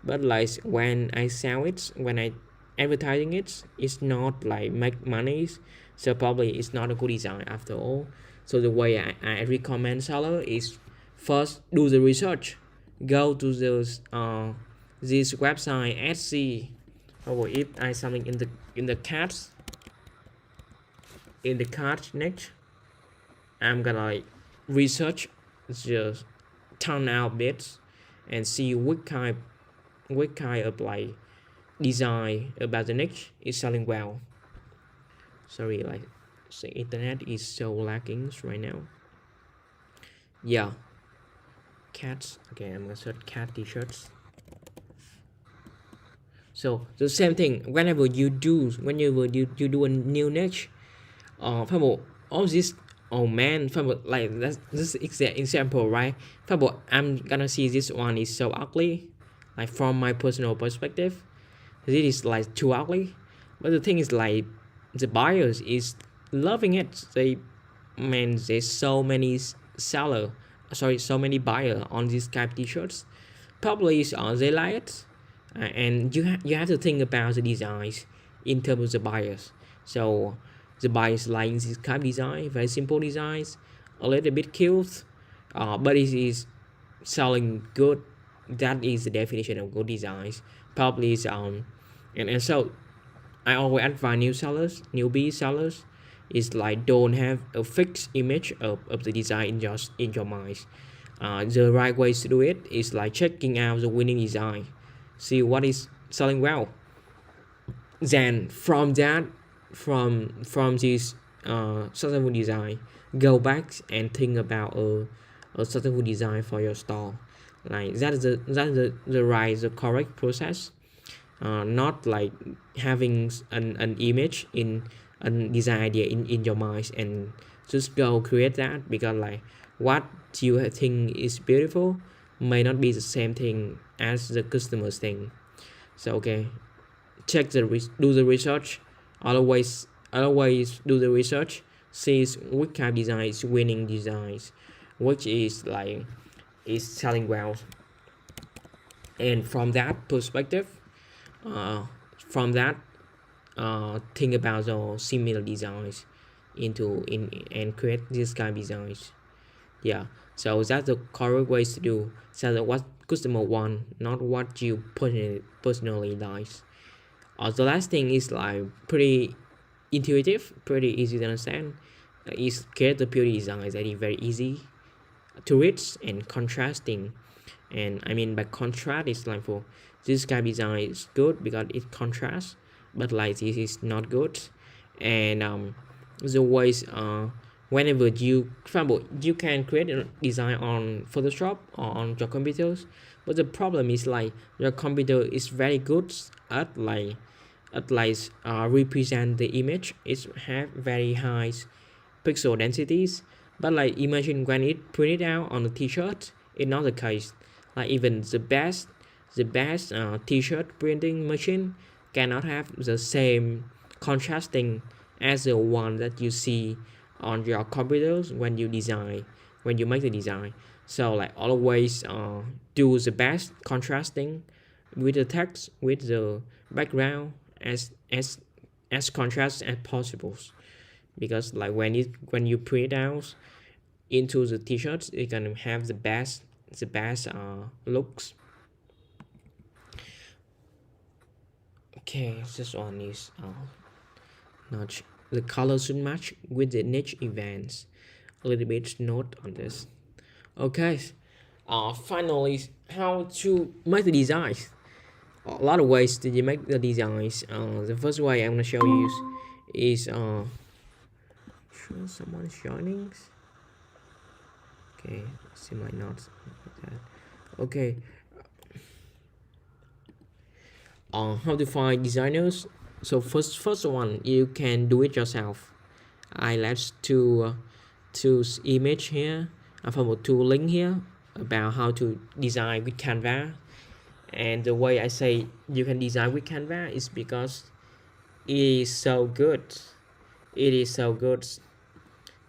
but like when I sell it, when I advertising it, it's not like make money. So probably it's not a good design after all. So the way I recommend seller is first do the research, go to this website Etsy, or if I something in the cart next, I'm gonna like research just turn out bits and see what kind of like design about the niche is selling well. Sorry, like the internet is so lagging right now. Yeah, cats. Okay, I'm gonna search cat t-shirts. So the same thing whenever you do a new niche. For example, all this, oh man, for example, like that's this is the example, right? For example, I'm gonna see this one is so ugly, like from my personal perspective, this is like too ugly. But the thing is like the buyers is loving it. There's so many seller, sorry, so many buyer on these type t-shirts. Probably they like it, and you have to think about the designs in terms of the buyers. So the buyers like this type design, very simple designs, a little bit cute, but it is selling good. That is the definition of good designs. Probably is and so I always advise newbie sellers, is like don't have a fixed image of the design in your mind. The right way to do it is like checking out the winning design, see what is selling well. Then from that, from this successful design, go back and think about a successful design for your store. Like the correct process. Not like having an image in a design idea in your mind and just go create that, because like what you think is beautiful may not be the same thing as the customers think. So okay, do the research. Always do the research, see which kind of design is winning designs, which is like is selling well, and from that perspective, uh, from that, think about the similar designs in and create this kind of designs. Yeah, so that's the correct ways to do. So that what customer want, not what you personally like. The last thing is like pretty intuitive, pretty easy to understand. Is create the beauty designs that is very easy to read and contrasting. And I mean by contrast, it's like for this kind of design is good because it contrasts, but like this is not good. And the ways whenever you, for example, you can create a design on Photoshop or on your computers, but the problem is like your computer is very good at represent the image. It have very high pixel densities, but like imagine when it printed out on a t-shirt, it's not the case. Like even the best t-shirt printing machine cannot have the same contrasting as the one that you see on your computers when you make the design. So like always do the best contrasting with the text, with the background, as contrast as possible, because like when you print out into the t-shirts, it can have the best looks. Okay, this one is not, the color should match with the niche events. A little bit note on this. Okay, finally, how to make the designs. A lot of ways to make the designs. The first way I'm gonna show you is show someone shining. Okay, seem like not like that. Okay, how to find designers. So first one, you can do it yourself. I left two image here, from two link here about how to design with Canva. And the way I say you can design with Canva is because it is so good. It is so good.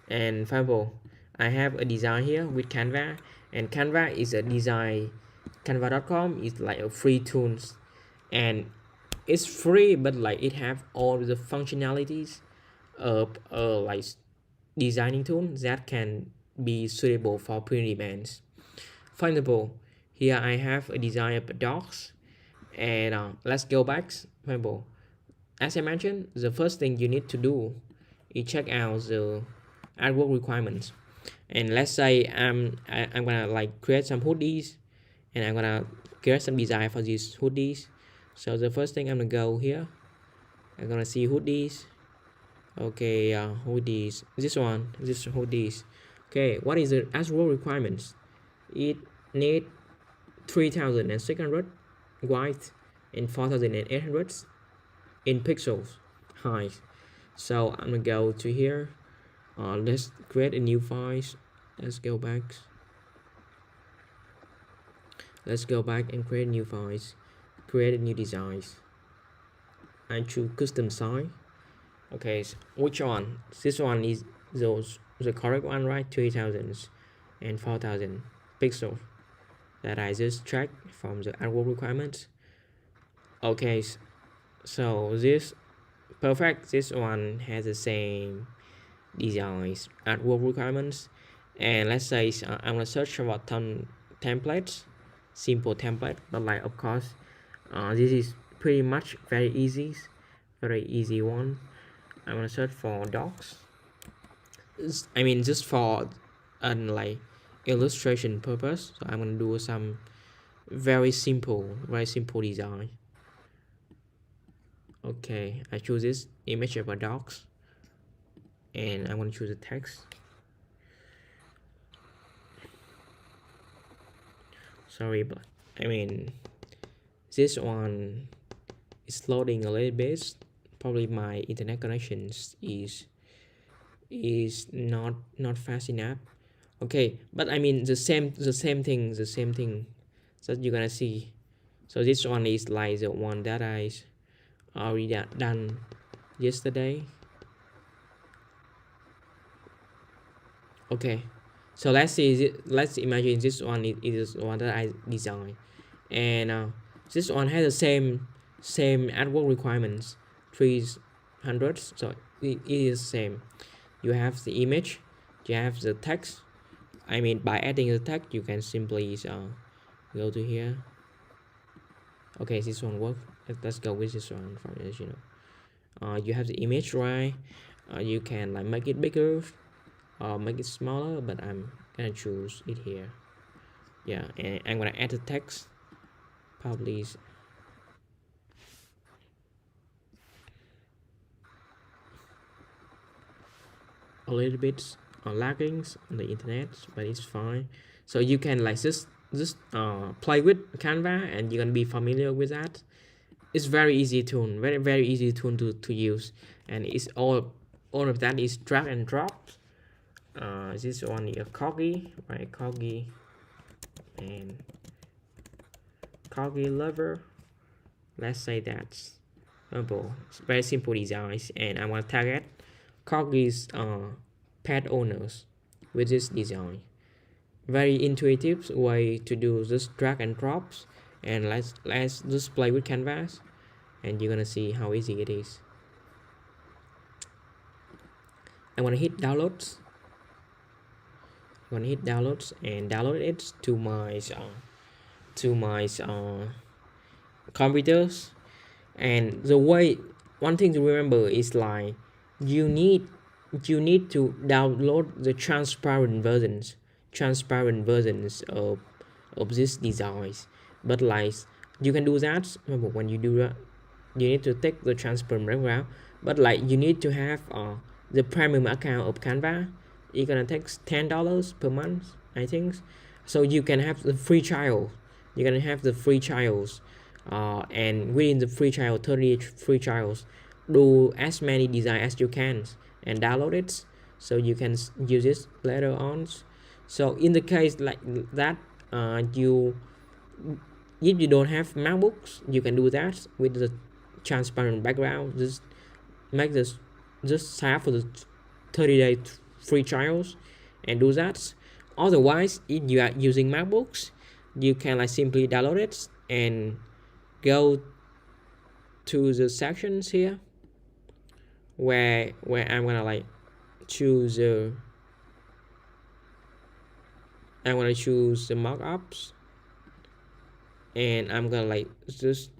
And for example, I have a design here with Canva, and Canva is a design. Canva.com is like a free tools, and it's free, but like it have all the functionalities of like designing tool that can be suitable for print events. For example, here I have a design of dogs, and let's go back. For example, as I mentioned, the first thing you need to do is check out the artwork requirements. And let's say I'm gonna like create some hoodies, and I'm gonna create some design for these hoodies. So the first thing I'm gonna go here, I'm gonna see hoodies. Okay, hoodies, this hoodies. Okay, what is the actual requirements? It need 3600 white and 4800 in pixels height. So I'm gonna go to here. Let's create a new file. Let's go back. Let's go back and create new files. Create a new designs. I choose custom size. Okay, so which one? This one is the correct one, right? 3000 and 4000 pixels that I just checked from the artwork requirements. Okay, so this perfect. This one has the same designs artwork requirements. And let's say I'm gonna search for templates, simple template, but like of course this is pretty much very easy one. I'm gonna search for docs. I mean just for like illustration purpose, so I'm gonna do some very simple design. Okay, I choose this image of a docs, and I'm gonna choose the text. Sorry, but I mean this one is loading a little bit. Probably my internet connections is not fast enough. Okay, but I mean the same thing that you're gonna see. So this one is like the one that I already done yesterday. Okay, so let's imagine this one is one that I designed, and this one has the same artwork requirements, 300. So it is same. You have the image, you have the text. I mean by adding the text you can simply go to here. Okay, this one work. Let's go with this one for this. You have the image, right? You can like make it bigger or make it smaller, but I'm gonna choose it here. Yeah, and I'm gonna add the text, publish. A little bit lagging on the internet, but it's fine. So you can like just play with Canva, and you're gonna be familiar with that. It's very easy tool, very easy tool to use, and it's all of that is drag and drop. This one is a corgi, right? Corgi and corgi lover. Let's say that's simple. It's very simple designs, and I want to target corgis pet owners with this design. Very intuitive way to do this drag and drops, and let's just play with canvas, and you're gonna see how easy it is. I want to hit downloads. And download it to my computers. And the way, one thing to remember is like you need to download the transparent versions of this device. But like you can do that. Remember, when you do that, you need to take the transparent background, but like you need to have the premium account of Canva. It's gonna take $10 per month, I think. So you can have the free trial. You're gonna have the free trials, and within the free trial, 30 free trials, do as many design as you can and download it, so you can use it later on. So in the case like that, you if you don't have MacBooks, you can do that with the transparent background. Just make this, just sign up for the 30-day free trials and do that. Otherwise, if you are using MacBooks, you can like simply download it and go to the sections here where I'm gonna like choose I'm gonna choose the markups, and I'm gonna like just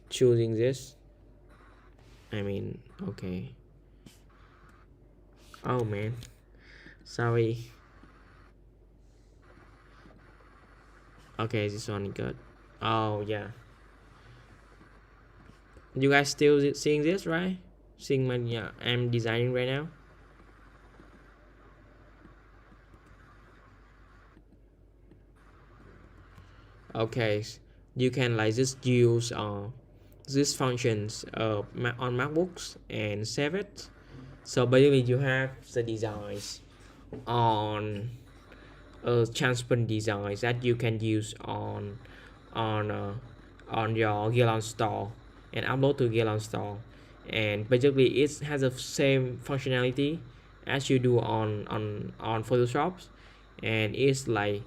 choosing this. I mean, okay. Oh man, Sorry. Okay, this one good. Oh yeah. You guys still seeing this, right? Seeing my, yeah, I'm designing right now. Okay, you can like just use these functions on MacBooks and save it. So basically you have the designs on transparent designs that you can use on uh, on your GearLaunch store and upload to GearLaunch store, and basically it has the same functionality as you do on Photoshop, and it's like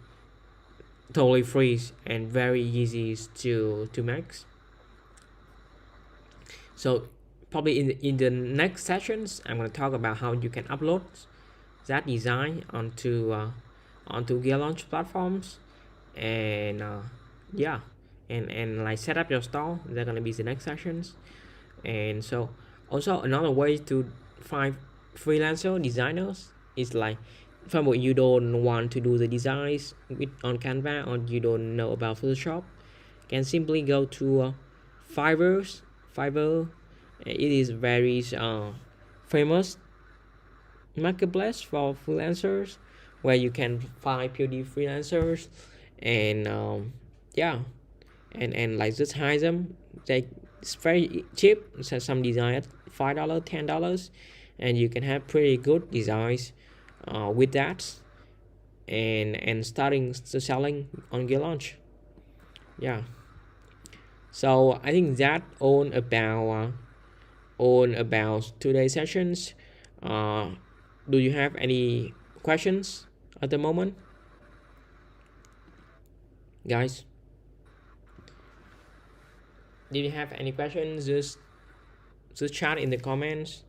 totally free and very easy to make. So probably in the next sessions I'm going to talk about how you can upload that design onto GearLaunch platforms, and yeah, and like set up your store. They're gonna be the next sessions. And so also another way to find freelancer designers is like, for example, you don't want to do the designs on Canva, or you don't know about Photoshop, can simply go to Fiverr. It is very famous marketplace for freelancers, where you can find POD freelancers, and yeah, and like just hire them. It's very cheap. So some design at $5, $10, and you can have pretty good designs with that, and starting to selling on GearLaunch. Yeah. So I think that all about today's sessions. Uh, do you have any questions at the moment, guys? Did you have any questions? Just chat in the comments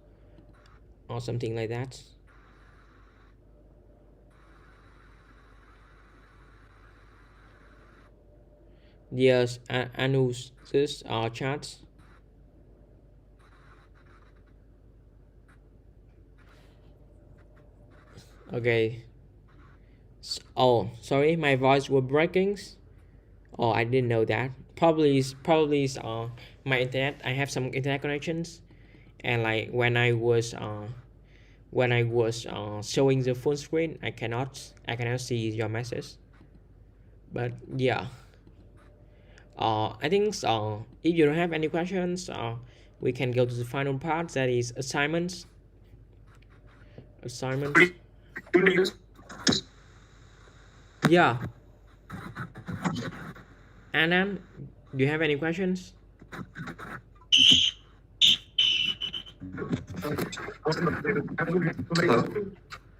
or something like that. Yes, Anu's this chats. Okay. Oh, sorry, my voice was breaking. Oh, I didn't know that. Probably my internet. I have some internet connections, and like when I was showing the full screen, I cannot see your message. But yeah, I think if you don't have any questions, we can go to the final part, that is assignments. Assignments. Yeah, Anand, do you have any questions?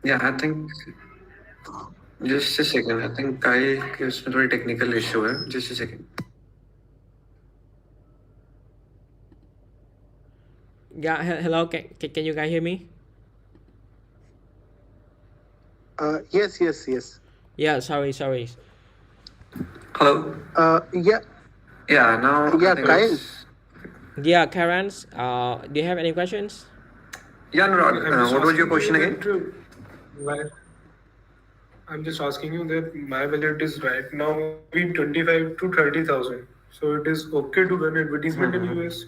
Yeah, I think just a second. I think Kyle के उसमें थोड़ी technical issue है. Just a second. Yeah, hello. Can you guys hear me? Yes, yes, yes. Yeah, sorry. Hello. Yeah, Yeah. Now. yeah, I think Kyle. Yeah, Karens, do you have any questions? Yeah, no. What was your asking question you again? that, I'm just asking you that my budget is right now between 25 to 30,000. So it is okay to run advertisement in US.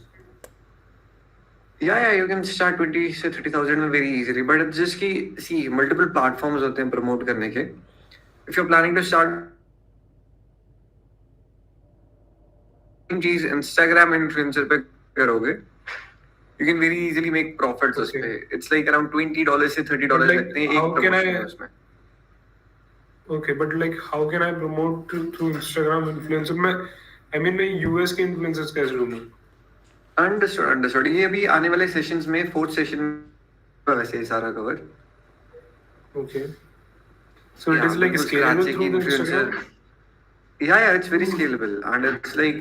Yeah, you can start 20 से 30,000 very easily. But it's just कि see multiple platforms होते हैं promote करने के. If you're planning to start चीज Instagram influencer पे करोगे, you can very easily make profits उस पे. It's like around $20 से $30 But like, लगते हैं how एक can promotion I- में उसमें. Okay, but like how can I promote through Instagram influencer? मैं US के influencers कैसे ढूंढूं? Understood. ये अभी आने वाले सेशंस में 4th सेशन में वैसे ही सारा cover. Okay. So it is like बिल्कुल scalable scratching through the influencer. Instagram? Yeah, it's very scalable and it's like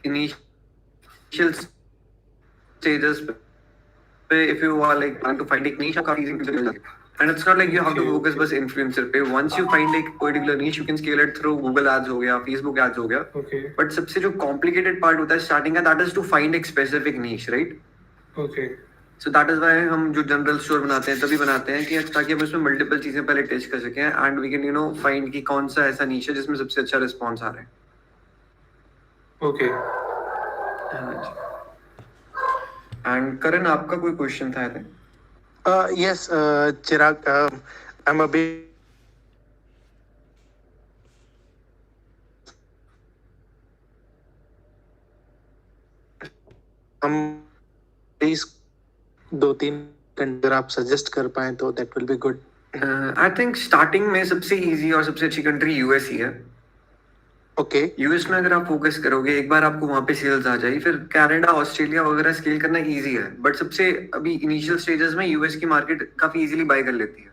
initial stages. If you are like trying to find a niche, काफी easy to do. And it's not like you have to focus बस influencer पे. Once you find a particular niche, you can scale it through Google Ads हो गया, Facebook Ads हो गया. Okay. But सबसे जो complicated part होता है starting का, that is to find a specific niche, right? Okay. So that is why हम जो जनरल स्टोर बनाते हैं तभी बनाते हैं कि ताकि हम इसमें मल्टीपल चीजें पहले टेस्ट कर सकें एंड वी कैन फाइंड कि कौन सा ऐसा नीच है जिसमें सबसे अच्छा रिस्पॉन्स आ रहा है. ओके. हाँ जी. एंड करण आपका कोई क्वेश्चन था? I think. Yes, Chirag, I'm a bit. हम प्लीज 2-3 कंट्री आप सजेस्ट कर पाए तो that will be good. I think starting में सबसे इजी और सबसे अच्छी कंट्री यूएस ही है. ओके. यूएस में अगर आप फोकस करोगे एक बार आपको वहां पे सेल्स आ जाए, फिर कनाडा ऑस्ट्रेलिया वगैरह स्केल करना इजी है. बट सबसे अभी इनिशियल स्टेजेस में यूएस की मार्केट काफी इजीली बाय कर लेती है.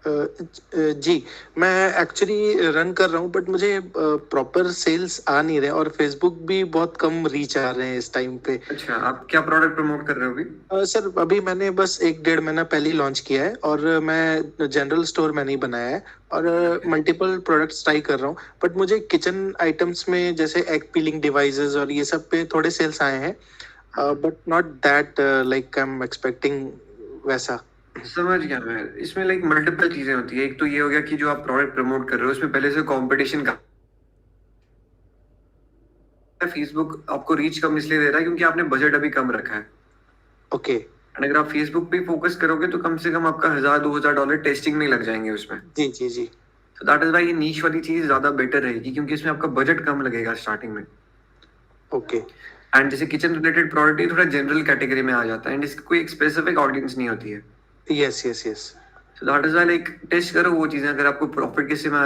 जी, मैं एक्चुअली रन कर रहा हूँ बट मुझे प्रॉपर सेल्स आ नहीं रहे और फेसबुक भी बहुत कम रीच आ रहे हैं इस टाइम पे. अच्छा, आप क्या प्रोडक्ट प्रमोट कर रहे हो अभी? सर अभी मैंने बस 1-1.5 महीना पहले ही लॉन्च किया है और मैं जनरल स्टोर मैंने ही बनाया है और मल्टीपल प्रोडक्ट्स ट्राई कर रहा हूँ. बट मुझे किचन आइटम्स में जैसे एग पीलिंग डिवाइसेस और ये सब पे थोड़े सेल्स आए हैं but not that like I am expecting वैसा. समझ गया मैं. इसमें लाइक मल्टीपल चीजें होती है. एक तो ये हो गया कि जो आप प्रोडक्ट प्रमोट कर रहे हो उसमें पहले से कंपटीशन का फेसबुक आपको रीच कम इसलिए दे रहा है क्योंकि आपने बजट अभी कम रखा है. ओके. एंड अगर आप फेसबुक पे फोकस करोगे तो कम से कम आपका $1,000-2,000 टेस्टिंग में लग जाएंगे उसमें. जी जी जी. तो दैट इज वाई ये नीश वाली चीज ज्यादा बेटर रहेगी क्योंकि इसमें आपका बजट कम लगेगा स्टार्टिंग में. ओके. एंड जैसे किचन रिलेटेड प्रोडक्ट ही थोड़ा जनरल कैटेगरी में आ जाता है एंड इसकी कोई एक स्पेसिफिक ऑडियंस नहीं होती है. Yes yes yes. So that is why like test करो वो चीजें अगर आपको प्रॉफिट किसी में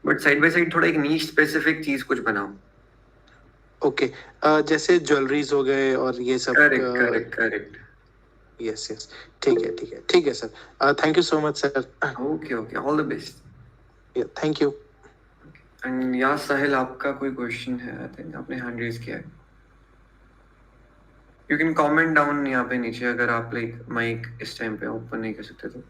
बट साइड बाय साइड थोड़ा एक नीश स्पेसिफिक चीज कुछ बनाओ. ओके. जैसे ज्वेलरीज हो गए और ये सब. Correct correct correct. Yes yes. ठीक है ठीक है ठीक है sir. Thank you so much sir. Okay okay, all the best. Thank you. And या साहिल आपका कोई क्वेश्चन है? आई थिंक आपने हैंड रेज किया है. यू कैन कमेंट डाउन यहाँ पे नीचे अगर आप लाइक माइक इस टाइम पे ओपन नहीं कर सकते तो.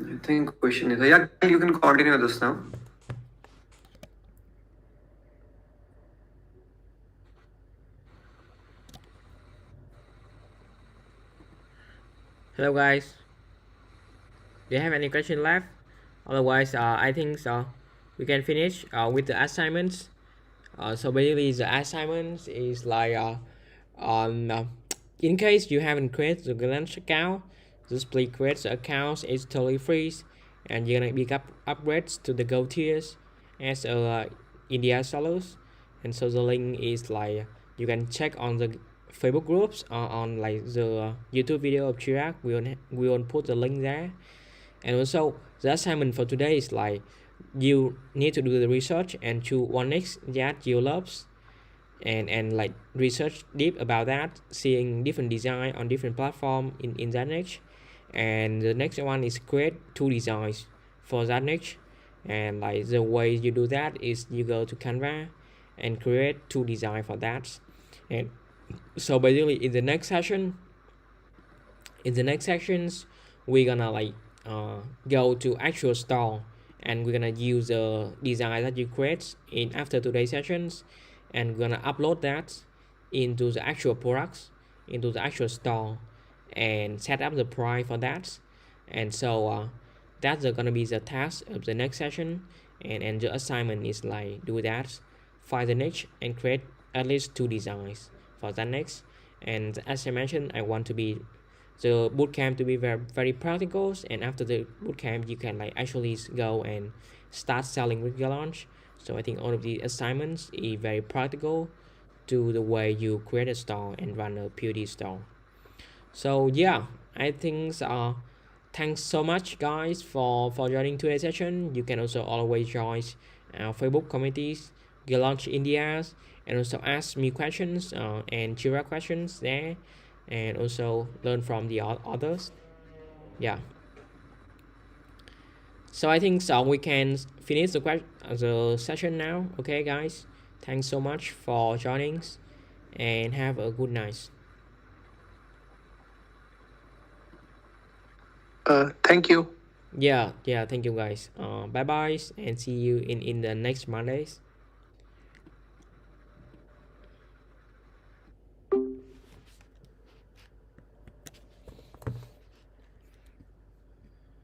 I think question is, yeah, you can continue this now. Hello guys, do you have any question left? Otherwise I think we can finish with the assignments. So basically the assignments is like on in case you haven't created the GearLaunch account, just please create the account. It's totally free and you're gonna pick up upgrades to the gold tiers as India sellers. And so the link is like you can check on the Facebook groups or on like the YouTube video of Chirag. We will put the link there. And also the assignment for today is like you need to do the research and choose one niche that you love and like research deep about that, seeing different design on different platform in that niche. And the next one is create 2 designs for that niche. And like the way you do that is you go to Canva and create 2 design for that. And so basically in the next sections we're gonna like go to actual store and we're gonna use the design that you create in after today's sessions, and we're gonna upload that into the actual products, into the actual store, and set up the price for that. And so that's gonna be the task of the next session, and the assignment is like do that, find the niche and create at least 2 designs for that next. And as I mentioned, I want to be the bootcamp to be very very practical, and after the bootcamp you can like actually go and start selling with GearLaunch. So I think all of the assignments is very practical to the way you create a store and run a POD store. So yeah, I think thanks so much guys for joining today's session. You can also always join our Facebook communities, GearLaunch India, and also ask me questions and Jira questions there, and also learn from the others. Yeah. So I think so we can finish the session now. Okay, guys. Thanks so much for joining and have a good night. Thank you. Yeah, thank you guys. Bye bye and see you in the next Mondays.